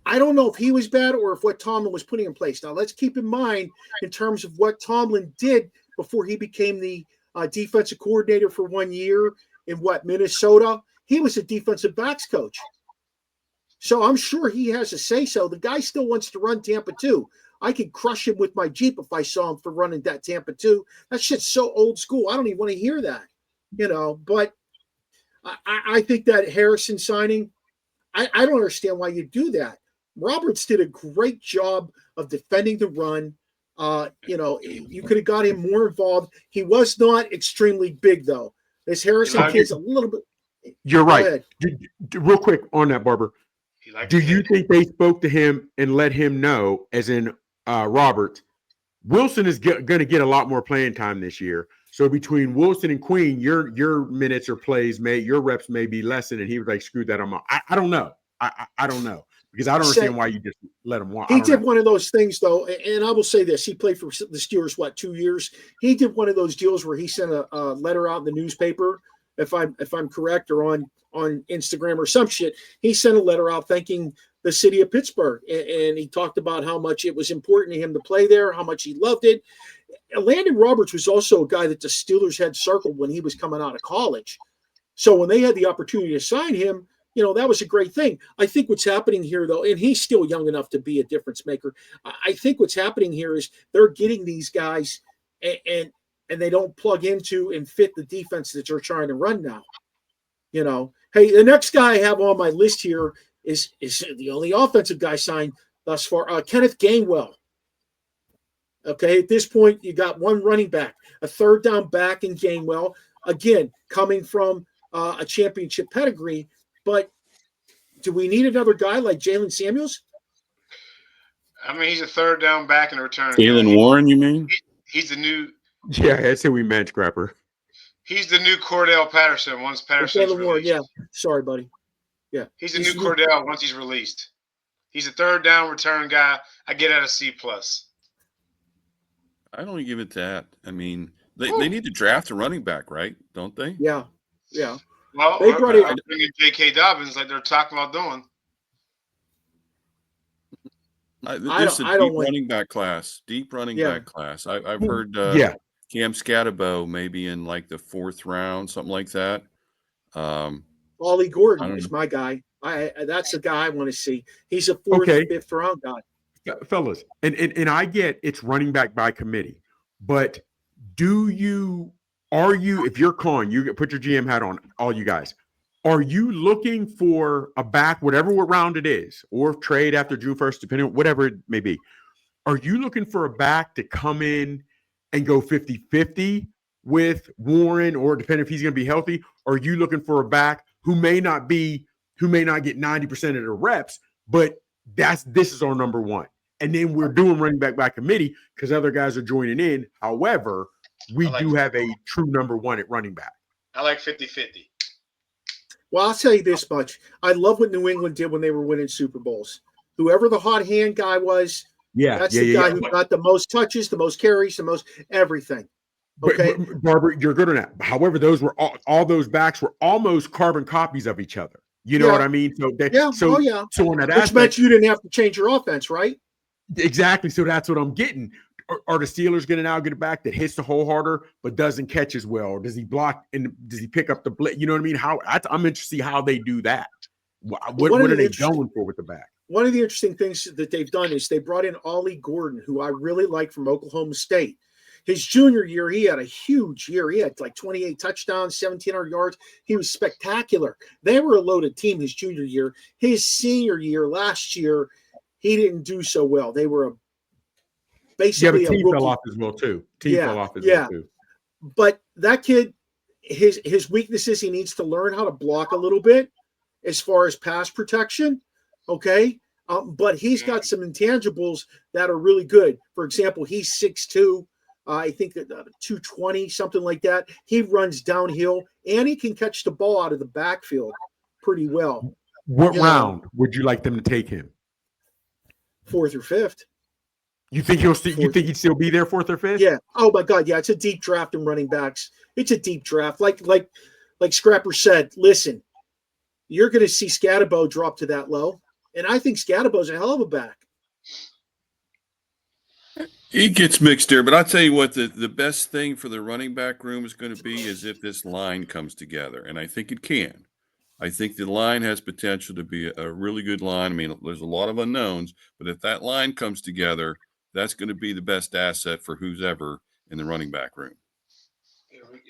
I don't know if he was bad or if what Tomlin was putting in place. Now, let's keep in mind in terms of what Tomlin did before he became the defensive coordinator for 1 year in Minnesota. He was a defensive backs coach. So I'm sure he has a say-so. The guy still wants to run Tampa 2. I could crush him with my Jeep if I saw him for running that Tampa 2. That shit's so old school. I don't even want to hear that, But I think that Harrison signing, I don't understand why you do that. Roberts did a great job of defending the run. You could have got him more involved. He was not extremely big, though. This Harrison kid's a little bit. You're right. Real quick on that, Barber. Do you think they spoke to him and let him know, as in Robert, Wilson is going to get a lot more playing time this year. So between Wilson and Queen, your minutes or plays your reps may be lessened. And he was like, screw that. I don't know. I don't know. Because I don't understand why you just let him walk. He did one of those things, though, and I will say this: he played for the Steelers 2 years. He did one of those deals where he sent a letter out in the newspaper, if I'm correct, or on Instagram or some shit. He sent a letter out thanking the city of Pittsburgh, and he talked about how much it was important to him to play there, how much he loved it. Landon Roberts was also a guy that the Steelers had circled when he was coming out of college. So when they had the opportunity to sign him, that was a great thing. I think what's happening here, though, and he's still young enough to be a difference maker. I think what's happening here is they're getting these guys and they don't plug into and fit the defense that you're trying to run now. Hey, the next guy I have on my list here is the only offensive guy signed thus far, Kenneth Gainwell. Okay, at this point, you got one running back, a third down back in Gainwell, again, coming from a championship pedigree. But do we need another guy like Jalen Samuels? I mean, he's a third down back in a return. Jalen Warren, you mean? He's the new. Yeah, that's who we meant, Scrapper. He's the new Cordell Patterson once Patterson's Jalen Warren, released. yeah. Sorry, buddy. Yeah. He's the new Cordell once he's released. He's a third down return guy. I get out a C+. I don't give it that. I mean, they need to draft a running back, right? Don't they? Yeah. Well, they brought in J.K. Dobbins like they're talking about doing. This is a deep running back class. Deep running back class. I've heard Cam Scatterbo maybe in like the 4th round, something like that. Ollie Gordon is my guy. That's the guy I want to see. He's a 4th, 5th round guy. Fellas, and I get it's running back by committee, but are you, if you're calling, you put your GM hat on, all you guys, are you looking for a back, whatever round it is, or trade after June 1st, depending on whatever it may be? Are you looking for a back to come in and go 50-50 with Warren, or depending if he's going to be healthy? Or are you looking for a back who may not get 90% of the reps, but this is our number one? And then we're doing running back by committee because other guys are joining in. However, we do have a true number one at running back. I like 50-50. Well, I'll tell you this much. I love what New England did when they were winning Super Bowls. Whoever the hot hand guy was, that's the guy who got the most touches, the most carries, the most everything. Okay, but Barbara, you're good on that. However, those were all those backs were almost carbon copies of each other. You know what I mean? So So on that aspect, meant you didn't have to change your offense, right? Exactly. So that's what I'm getting. Are the Steelers going to now get a back that hits the hole harder but doesn't catch as well? Or does he block and does he pick up the blitz? You know what I mean? I'm interested to see how they do that. What are they going for with the back? One of the interesting things that they've done is they brought in Ollie Gordon, who I really like from Oklahoma State. His junior year, he had a huge year. He had like 28 touchdowns, 1,700 yards. He was spectacular. They were a loaded team his junior year. His senior year, last year, he didn't do so well. They were basically a rookie. Fell off as well too. Well too. But that kid, his weaknesses, he needs to learn how to block a little bit as far as pass protection. Okay. But he's got some intangibles that are really good. For example, he's 6'2". I think that 220, something like that. He runs downhill and he can catch the ball out of the backfield pretty well. What round would you like them to take him? 4th or 5th. You think you think he'd still be there 4th or 5th? Yeah. Oh my God. Yeah. It's a deep draft in running backs. It's a deep draft. Like Scrapper said, listen, you're going to see Scatterbo drop to that low. And I think Scatterbo's a hell of a back. He gets mixed there, but I'll tell you what, the best thing for the running back room is going to be is if this line comes together. And I think it can. I think the line has potential to be a really good line. I mean, there's a lot of unknowns, but if that line comes together, that's going to be the best asset for who's ever in the running back room.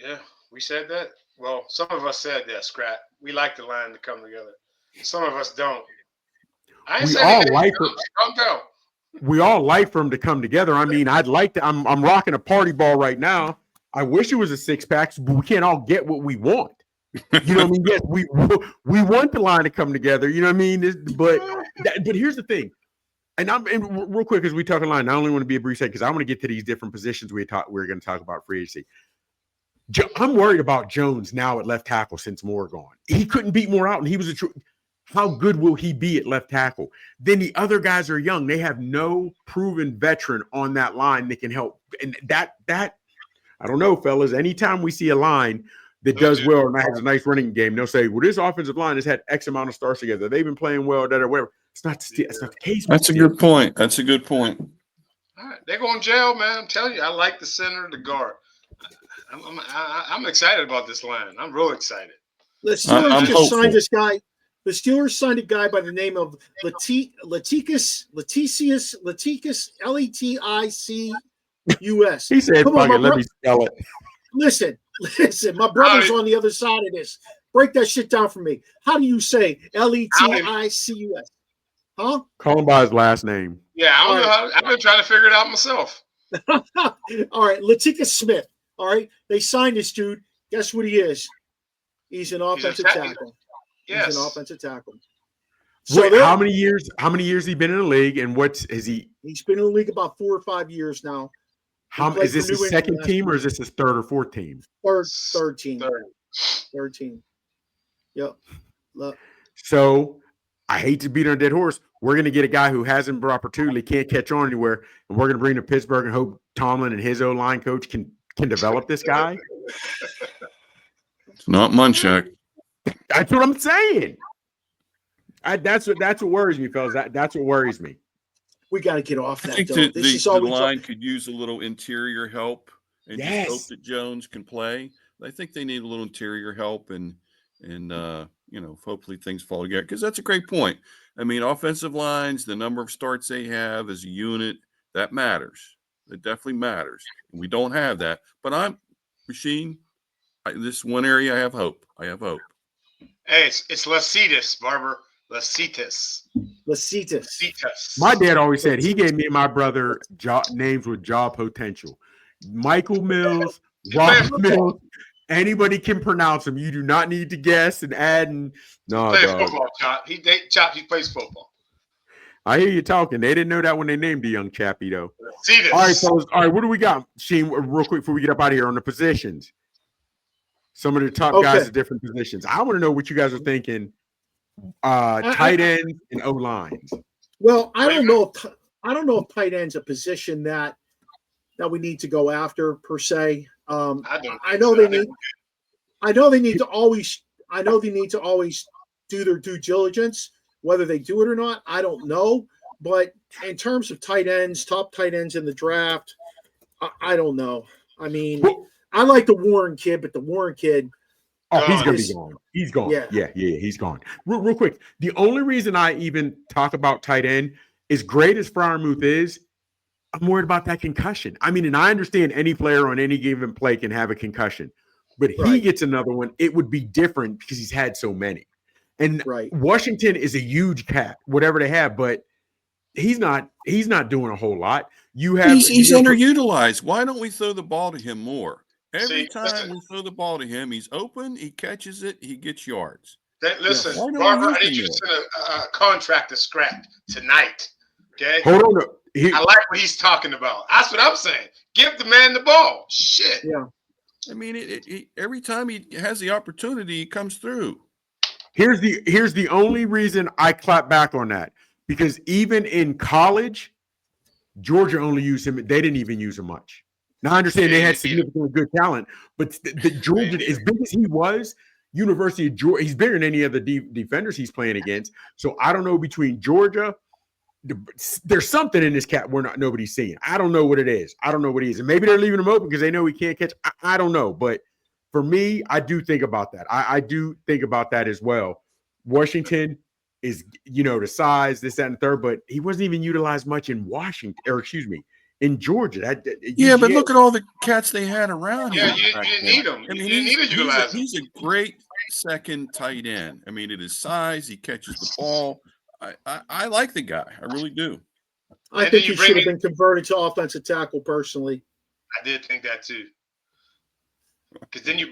Yeah, we said that. Well, some of us said that, Scrap. We like the line to come together. Some of us don't. We all like for them to come together. I mean, I'd like to. I'm rocking a party ball right now. I wish it was a 6-pack, but we can't all get what we want. You know what I mean? Yes, we want the line to come together. You know what I mean? But here's the thing, and real quick as we talk line, I only want to be a brief second because I want to get to these different positions we're going to talk about free agency. I'm worried about Jones now at left tackle since Moore gone. He couldn't beat Moore out, and he was How good will he be at left tackle? Then the other guys are young. They have no proven veteran on that line that can help. And that I don't know, fellas. Anytime we see a line that does well and has a nice running game, they'll say, well, this offensive line has had X amount of starts together. They've been playing well, or whatever. It's not the case. That's a good point. That's a good point. All right. They're going to jail, man. I'm telling you, I like the center, the guard. I'm excited about this line. I'm real excited. The Steelers just signed this guy. The Steelers signed a guy by the name of Leticus, Leticus, He said, "Come on, let me spell it." Listen. My brother's on the other side of this. Break that shit down for me. How do you say Leticus? Huh? Call him by his last name. Yeah, I don't know how. I've been trying to figure it out myself. All right, Leticus Smith. All right, they signed this dude. Guess what he is? He's an offensive tackle. Yes. He's an offensive tackle. So wait, how many years has he been in the league, and he's been in the league about 4 or 5 years now. Is this his second team or is this his third or fourth team? Third team. Third team. Yep. Look. So I hate to beat on a dead horse. We're going to get a guy who hasn't been opportunity, can't catch on anywhere, and we're going to bring to Pittsburgh and hope Tomlin and his O-line coach can develop this guy. It's not Munchak. That's what I'm saying. That's what worries me, fellas. That's what worries me. We got to get off that. I think the line could use a little interior help, and just hope that Jones can play. I think they need a little interior help, and hopefully things fall together. Because that's a great point. I mean, offensive lines, the number of starts they have as a unit, that matters. It definitely matters. And we don't have that. But this one area I have hope. Hey, it's Lecitus, Barber. Lecitus. My dad always said he gave me and my brother names with job potential. Michael Mills, Rob Mills. Anybody can pronounce them. You do not need to guess and add. And no, he plays football, Chop. He plays football. I hear you talking. They didn't know that when they named the young chappie, though. All right, fellas. All right, what do we got, Shane? Real quick before we get up out of here on the positions. Some of the top guys at different positions. I want to know what you guys are thinking. Tight ends and O lines. Well, I don't know if tight end's a position that we need to go after per se. I know they need to always do their due diligence. Whether they do it or not, I don't know. But in terms of tight ends, top tight ends in the draft, I don't know. I mean, I like the Warren kid, but the Warren kid. Oh, he's going to be gone. He's gone. Yeah, he's gone. Real quick, the only reason I even talk about tight end, as great as Freiermuth is, I'm worried about that concussion. I mean, and I understand any player on any given play can have a concussion, but he gets another one, it would be different because he's had so many. And Washington is a huge cat, whatever they have, but he's not doing a whole lot. He's underutilized. Why don't we throw the ball to him more? Every time we throw the ball to him, he's open, he catches it, he gets yards. Listen, Barbara, I need you to send a contract to scrap tonight. Okay? Hold on. I like what he's talking about. That's what I'm saying. Give the man the ball. Shit. Yeah. I mean, every time he has the opportunity, he comes through. Here's the only reason I clap back on that. Because even in college, Georgia only used him. They didn't even use him much. Now, I understand they had significantly good talent, but the Georgia, as big as he was, University of Georgia, he's bigger than any of the defenders he's playing against. So I don't know between Georgia, there's something in this cat nobody's seeing. I don't know what it is. I don't know what it is. And maybe they're leaving him open because they know he can't catch. I don't know. But for me, I do think about that. I do think about that as well. Washington is, the size, this, that, and third, but he wasn't even utilized much in in Georgia. But look at all the cats they had around him. Yeah, you didn't need him. I mean, you need to utilize him. He's a great second tight end. I mean, at his size, he catches the ball. I like the guy. I really do. I think he should have been converted to offensive tackle personally. I did think that too. Because then you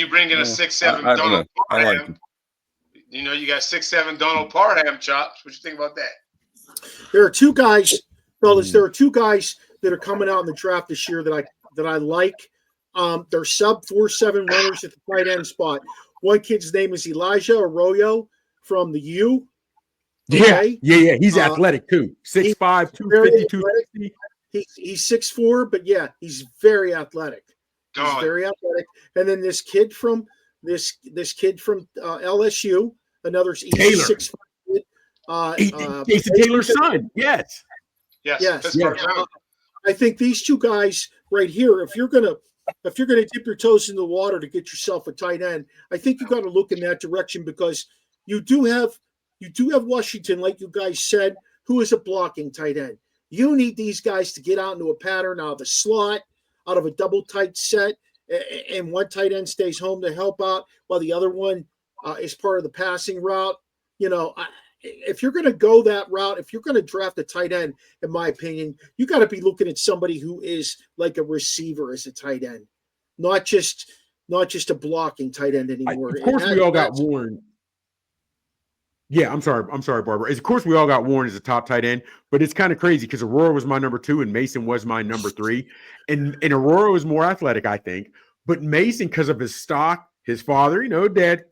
bring in a 6'7" Donald I like him. You got 6'7" Donald Parham chops. What you think about that? There are two guys, fellas. There are two guys that are coming out in the draft this year that I like. They're sub 4.7 runners at the tight end spot. One kid's name is Elijah Arroyo from the U. Yeah, Okay? yeah. He's athletic too. 6'5", 250, 260. He's 6'4", but yeah, he's very athletic. He's very athletic. And then this kid from LSU, another Taylor. 6'5" kid. Jason Taylor's son. Yes. I think these two guys right here, if you're gonna dip your toes in the water to get yourself a tight end, I think you got to look in that direction, because you do have Washington, like you guys said, who is a blocking tight end. You need these guys to get out into a pattern out of the slot, out of a double tight set, and one tight end stays home to help out while the other one is part of the passing route. If you're going to go that route, if you're going to draft a tight end, in my opinion, you got to be looking at somebody who is like a receiver as a tight end, not just a blocking tight end anymore. Of course, we all got warned. Yeah, I'm sorry, Barbara. Of course, we all got Warren as a top tight end, but it's kind of crazy because Aurora was my number 2 and Mason was my number 3. And Aurora was more athletic, I think. But Mason, because of his stock, his father, his dad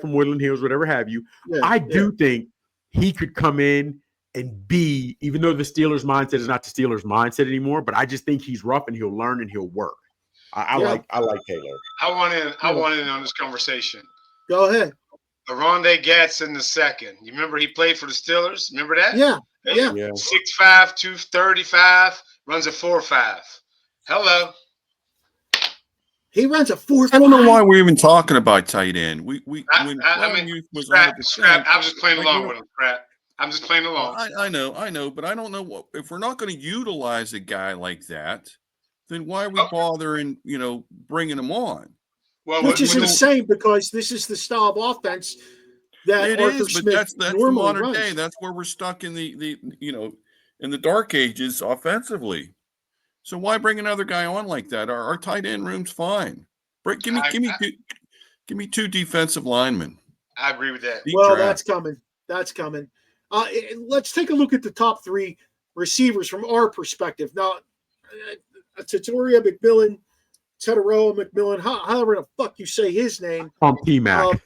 from Woodland Hills, whatever have you, I do think he could come in and be, even though the Steelers' mindset is not the Steelers' mindset anymore, but I just think he's rough and he'll learn and he'll work. I like Taylor. I want in on this conversation. Go ahead. Aronde Gatz in the second. You remember he played for the Steelers? Remember that? Yeah. 6'5", 235, runs a 4.5. Hello. He runs a 4.5. I don't know why we're even talking about tight end. When Youth was scrap. I was just playing along with him. Scrap. I'm just playing along. I know, but I don't know if we're not going to utilize a guy like that, then why are we bothering, bringing him on? Well, which is insane, because this is the style of offense that it Arthur is, but Smith that's normally the modern runs. day. That's where we're stuck in the in the dark ages offensively. So why bring another guy on like that? Our tight end room's fine. Give me 2 defensive linemen. I agree with that. That's coming. That's coming. Let's take a look at the top 3 receivers from our perspective. Now, Tatoria McMillan, Teteroa McMillan, however the fuck you say his name. T-Mac.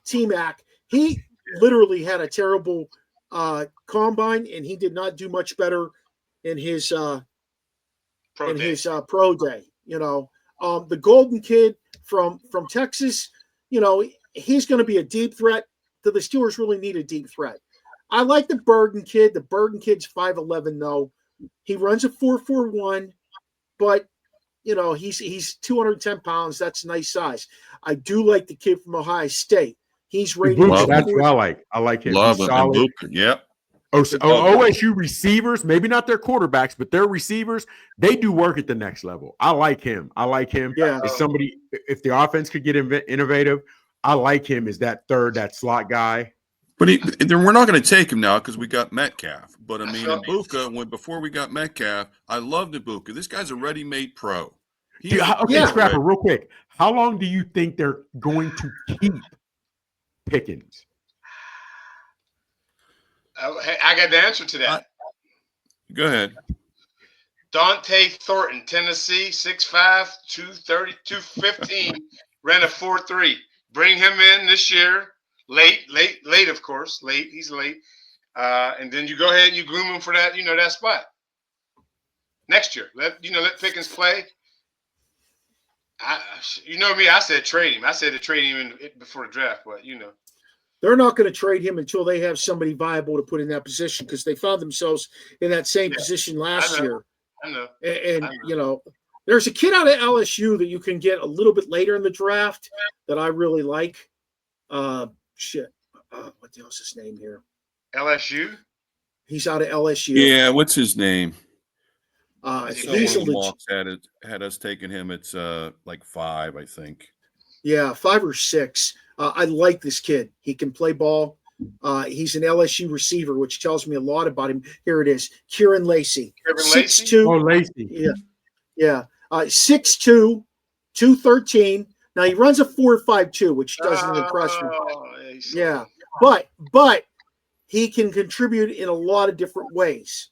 T-Mac. He literally had a terrible combine, and he did not do much better in his pro day. The Golden Kid from Texas, he's going to be a deep threat. The Steelers really need a deep threat. I like the Bergen Kid. The Bergen Kid's 5'11", though. He runs a 4.41, but he's 210 pounds. That's a nice size. I do like the kid from Ohio State. He's rated. That's what I like. I like him. Love him. Yep. OSU receivers, maybe not their quarterbacks, but their receivers, they do work at the next level. I like him. Yeah. As somebody, if the offense could get innovative, I like him as that slot guy. But we're not going to take him now because we got Metcalf. But I mean, Ibuka, before we got Metcalf, I loved Ibuka. This guy's a ready-made pro. Scrapper, real quick. How long do you think they're going to keep Pickens? I got the answer to that. Go ahead. Dante Thornton, Tennessee, 6'5", 230, 215, ran a 4.3. Bring him in this year. Late, of course. Late. He's late. And then you go ahead and you groom him for that, that spot. Next year. Let Pickens play. Me, I said trade him. I said to trade him before the draft, but They're not going to trade him until they have somebody viable to put in that position, because they found themselves in that same position last year. I know. And there's a kid out of LSU that you can get a little bit later in the draft that I really like. What the hell's his name here? LSU? He's out of LSU. Yeah, what's his name? He's had us taking him. It's like 5, I think. Yeah, 5 or 6. I like this kid. He can play ball. He's an LSU receiver, which tells me a lot about him. Here it is. Kieran Lacey. 6'2". Oh, Lacey. Yeah. 6'2", 213. Now he runs a 4.52, which doesn't impress me. Yeah. But he can contribute in a lot of different ways.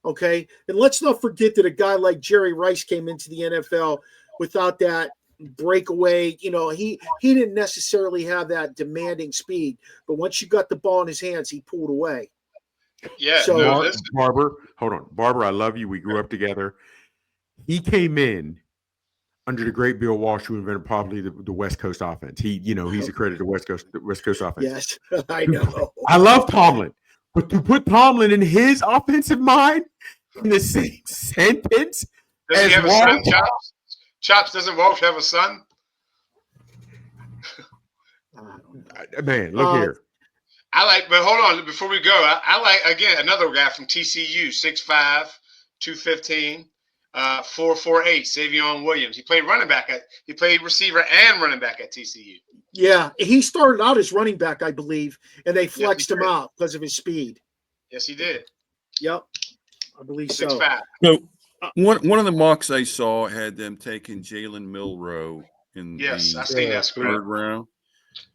Okay. And let's not forget that a guy like Jerry Rice came into the NFL without that breakaway. You know, he didn't necessarily have that demanding speed, but once you got the ball in his hands, he pulled away. Yeah. So no, Barber, hold on. Barber, I love you. We grew up together. He came in under the great Bill Walsh, who invented probably the West Coast offense. He's accredited to West Coast offense. yes, I know. I love Tomlin, but to put Tomlin in his offensive mind in the same sentence does as he have a Walsh, son, Chops? Chops, doesn't Walsh have a son? man, look here. But hold on, before we go, I like, again, another guy from TCU, 6'5", 215, 4.48, Savion Williams. He played he played receiver and running back at TCU. Yeah, he started out as running back, I believe, and they flexed him did. out because of his speed. Yes, he did. Yep, I believe so. 6'5". So one of the mocks I saw had them taking Jalen Milroe in Yes, the I seen that script. third round.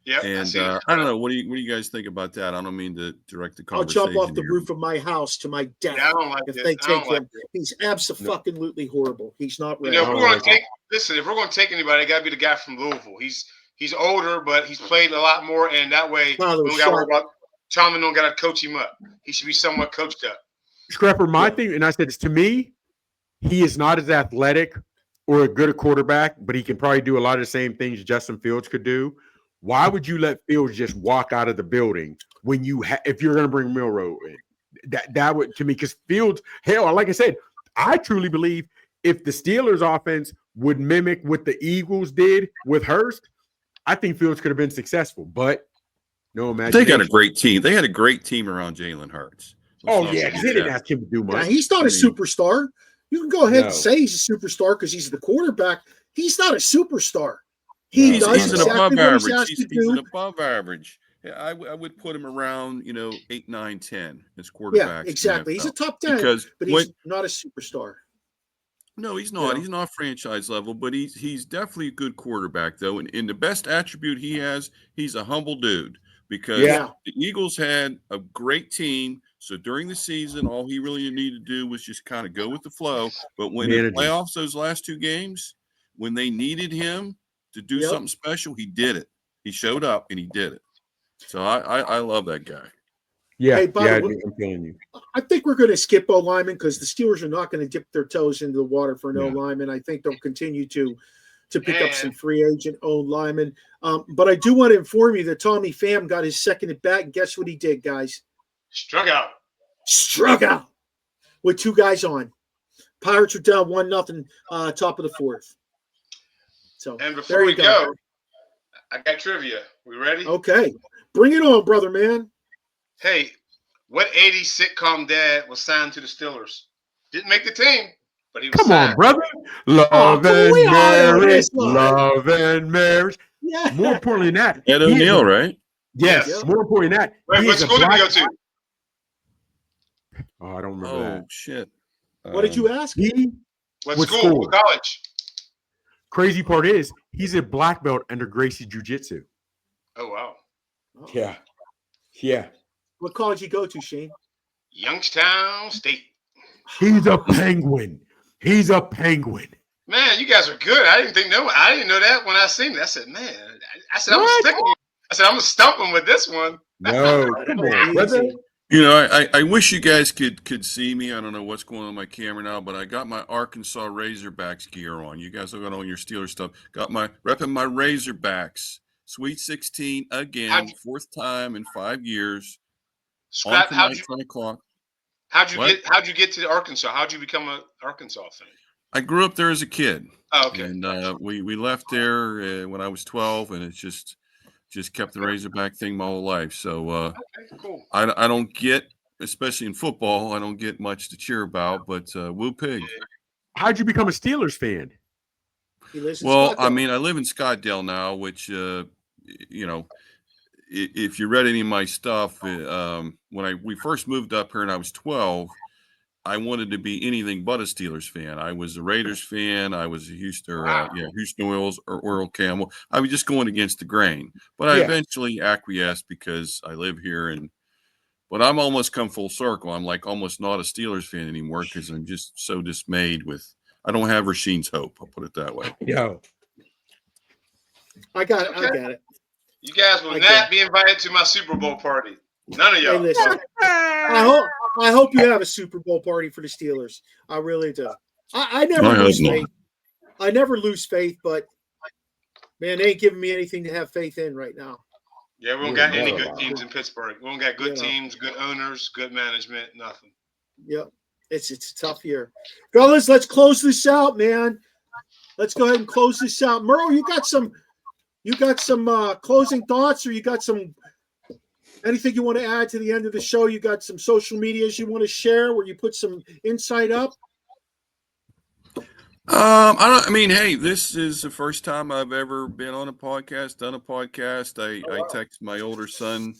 Yep, And I don't know. What do you guys think about that? I don't mean to direct the I'll conversation. jump off the here. roof of my house to my death Yeah, I don't like if this. they I take don't like him. He's absolutely horrible. He's not You ready. know, if we're going to take if we're going to take anybody, it got to be the guy from Louisville. He's older, but he's played a lot more, and that way we don't got to worry about Tomlin. Don't got to coach him up. He should be somewhat coached up. Scrapper, my thing, and I said, to me, he is not as athletic or a good a quarterback, but he can probably do a lot of the same things Justin Fields could do. Why would you let Fields just walk out of the building when if you're going to bring Milroe in? That would, to me, because Fields, hell, like I said, I truly believe if the Steelers offense would mimic what the Eagles did with Hurst, I think Fields could have been successful, but no imagination. They got a great team. They had a great team around Jalen Hurts. They didn't ask him to do much. Yeah, he's not a superstar. You can go ahead and say he's a superstar because he's the quarterback. He's not a superstar. He's an above average. He's an above average. Yeah, I would put him around, 8, 9, 10 as quarterback. Yeah, exactly. He's a top 10, but he's not a superstar. No, he's not. He's not franchise level, but he's definitely a good quarterback, though. And the best attribute he has, he's a humble dude because the Eagles had a great team. So during the season, all he really needed to do was just kind of go with the flow. But when the playoffs, those last 2 games, when they needed him to do something special, he did it. He showed up and he did it. So I love that guy. Yeah, hey, I'm feeling you. I think we're going to skip O lineman because the Steelers are not going to dip their toes into the water for an O lineman. I think they'll continue to pick up some free agent O linemen. But I do want to inform you that Tommy Pham got his second at bat, and guess what he did, guys? Struck out with 2 guys on. Pirates are down 1-0, top of the 4th. So, and before we go, I got trivia. We ready? Okay. Bring it on, brother, man. Hey, what 80s sitcom dad was signed to the Steelers? Didn't make the team, but he was signed. On, brother. Love and marriage. Yeah. More importantly than that. Ed O'Neill, right? Yes. More importantly than that. Wait, what school did he go to? Oh, I don't remember that. Oh, shit. What did you ask? What school? What college? Crazy part is he's a black belt under Gracie Jiu-Jitsu. Oh, wow. Yeah. Yeah. What college you go to, Shane? Youngstown State. He's a Penguin. Man, you guys are good. I didn't know that when I seen it. I said, man, I'm gonna stump him with this one. No, come on, brother. I wish you guys could see me. I don't know what's going on my camera now, but I got my Arkansas Razorbacks gear on. You guys are going on your Steelers stuff. Got my repping my Razorbacks. Sweet 16 again, 4th time in 5 years. Scrap, how'd you get to Arkansas? How'd you become an Arkansas fan? I grew up there as a kid. Oh, okay. And we left there when I was 12, and it's just kept the Razorback thing my whole life. So okay, cool. I don't get, especially in football, I don't get much to cheer about, but Woo Pig. How'd you become a Steelers fan? Well, I mean, I live in Scottsdale now, which, if you read any of my stuff, when we first moved up here and I was 12, I wanted to be anything but a Steelers fan. I was a Raiders fan. I was a Houston Oils or Oral Camel. I was just going against the grain, but I eventually acquiesced because I live here. But I'm almost come full circle. I'm like almost not a Steelers fan anymore because I'm just so dismayed with. I don't have Rasheed's hope. I'll put it that way. Yo, I got it. You guys will not be invited to my Super Bowl party. None of y'all. Hey, listen. I hope you have a Super Bowl party for the Steelers. I really do. I never lose faith. I never lose faith, but man, they ain't giving me anything to have faith in right now. Yeah, we don't got any good teams in Pittsburgh. We don't got good teams, good owners, good management, nothing. Yep. It's a tough year. Fellas, let's close this out, man. Let's go ahead and close this out. Merle, you got some closing thoughts, or you got some anything you want to add to the end of the show? You got some social medias you want to share where you put some insight up? I mean, hey, this is the first time I've ever been on a podcast, done a podcast. I texted my older son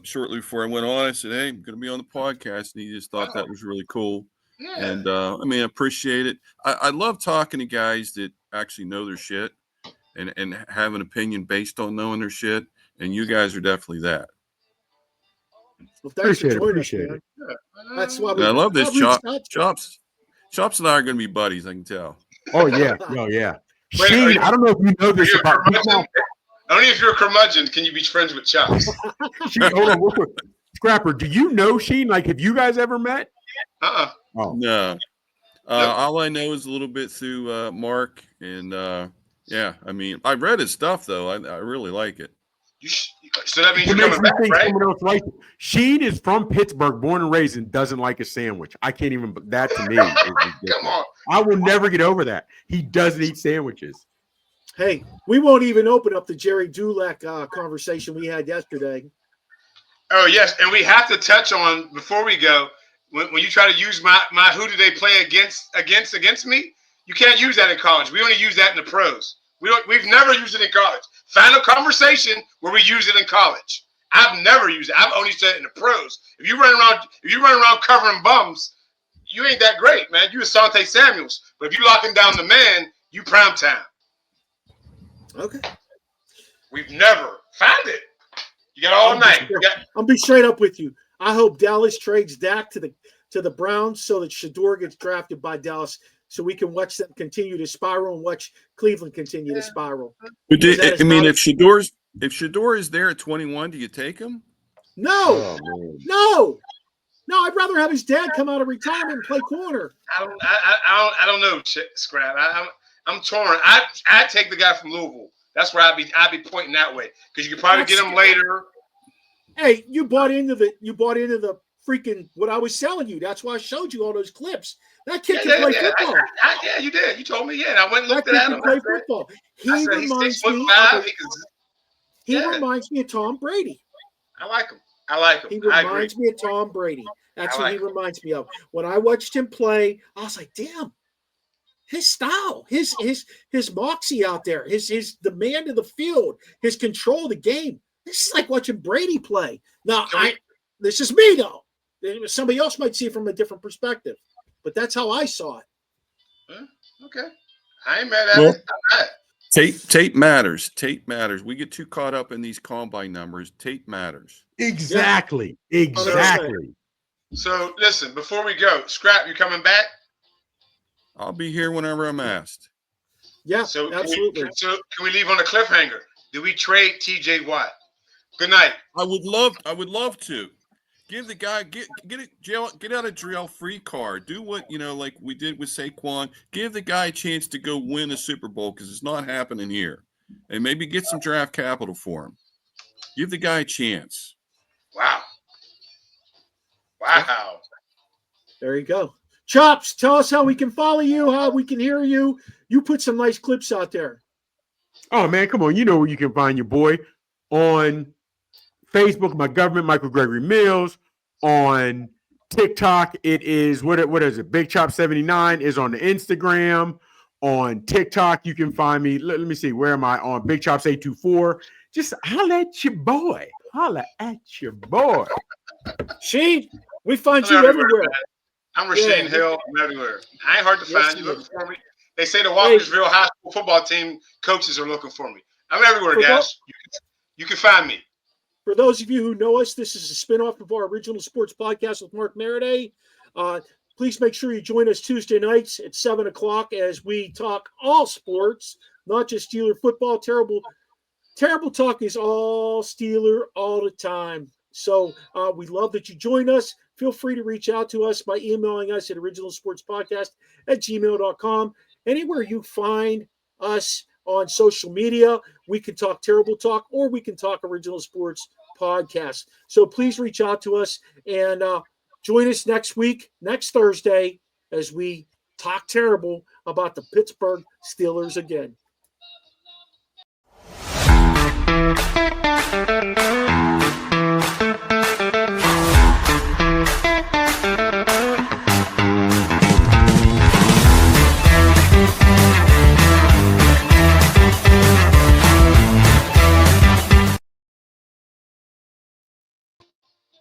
shortly before I went on. I said, hey, I'm going to be on the podcast. And he just thought that was really cool. Yeah. And I mean, I appreciate it. I love talking to guys that actually know their shit and have an opinion based on knowing their shit. And you guys are definitely that. Well, appreciate it. Yeah. That's why I love this. Chops and I are going to be buddies, I can tell. Oh, yeah. Oh, yeah. Shane, I don't know if you know this about only if you're a curmudgeon can you be friends with Chops. Sheen, hold on, real quick. Scrapper, do you know Sheen? Like, have you guys ever met? Oh. No. All I know is a little bit through Mark. And, yeah, I mean, I read his stuff, though. I really like it. So that means you're coming back, right? Sheen is from Pittsburgh, born and raised, and doesn't like a sandwich. I can't even. That to me, come on. I will never get over that. He doesn't eat sandwiches. Hey, we won't even open up the Jerry Dulac conversation we had yesterday. Oh yes, and we have to touch on before we go. When you try to use my who do they play against me? You can't use that in college. We only use that in the pros. We've never used it in college. Find a conversation where we use it in college. I've never used it. I've only said it in the pros. If you run around covering bums, you ain't that great, man. You Asante Samuels. But if you locking down the man, you prime time. Okay. We've never found it. You got all night. I'll be straight up with you. I hope Dallas trades Dak to the Browns so that Shador gets drafted by Dallas, so we can watch them continue to spiral and watch Cleveland continue to spiral. If Shador is there at 21, do you take him? No, no. I'd rather have his dad come out of retirement and play corner. I don't know, Scrap. I'm torn. I'd take the guy from Louisville. That's where I'd be pointing that way because you could probably get him later. Hey, you bought into the freaking what I was selling you. That's why I showed you all those clips. That kid can play football. Yeah, you did. You told me. Yeah, and I went and looked at him. Play football. He reminds me of Tom Brady. I like him. He reminds me of Tom Brady. That's what he reminds me of. When I watched him play, I was like, damn, his style, his moxie out there, his demand of the field, his control of the game. This is like watching Brady play. Now, this is me though. Somebody else might see it from a different perspective, but that's how I saw it. Okay, I ain't mad at it. Tape matters. Tape matters. We get too caught up in these combine numbers. Tape matters. Exactly. So listen, before we go, Scrap, you coming back? I'll be here whenever I'm asked. Yeah, so absolutely. Can we leave on a cliffhanger? Do we trade TJ Watt? Good night. I would love to. Give the guy get out of jail free card. Do what like we did with Saquon. Give the guy a chance to go win a Super Bowl because it's not happening here, and maybe get some draft capital for him. Give the guy a chance. Wow. There you go. Chops, tell us how we can follow you, how we can hear you. You put some nice clips out there. Oh man, come on! You know where you can find your boy on Facebook, my government, Michael Gregory Mills. On TikTok, it is what is it? Big Chop 79 is on the Instagram. On TikTok, you can find me. Let me see, where am I? On Big Chops 824. Just holla at your boy. Sheen, we find you everywhere. I'm Rasheen Hill. I'm everywhere. I ain't hard to find. You looking for me? They say the Walkersville High School football team coaches are looking for me. I'm everywhere, guys. You can find me. For those of you who know us, this is a spinoff of our original sports podcast with Mark Maraday. Please make sure you join us Tuesday nights at 7 o'clock as we talk all sports, not just Steeler football. Terrible talk is all Steeler all the time. So we love that you join us. Feel free to reach out to us by emailing us at originalsportspodcast@gmail.com. Anywhere you find us on social media, we can talk Terrible Talk or we can talk Original Sports Podcast. So please reach out to us and join us next Thursday, as we talk terrible about the Pittsburgh Steelers again.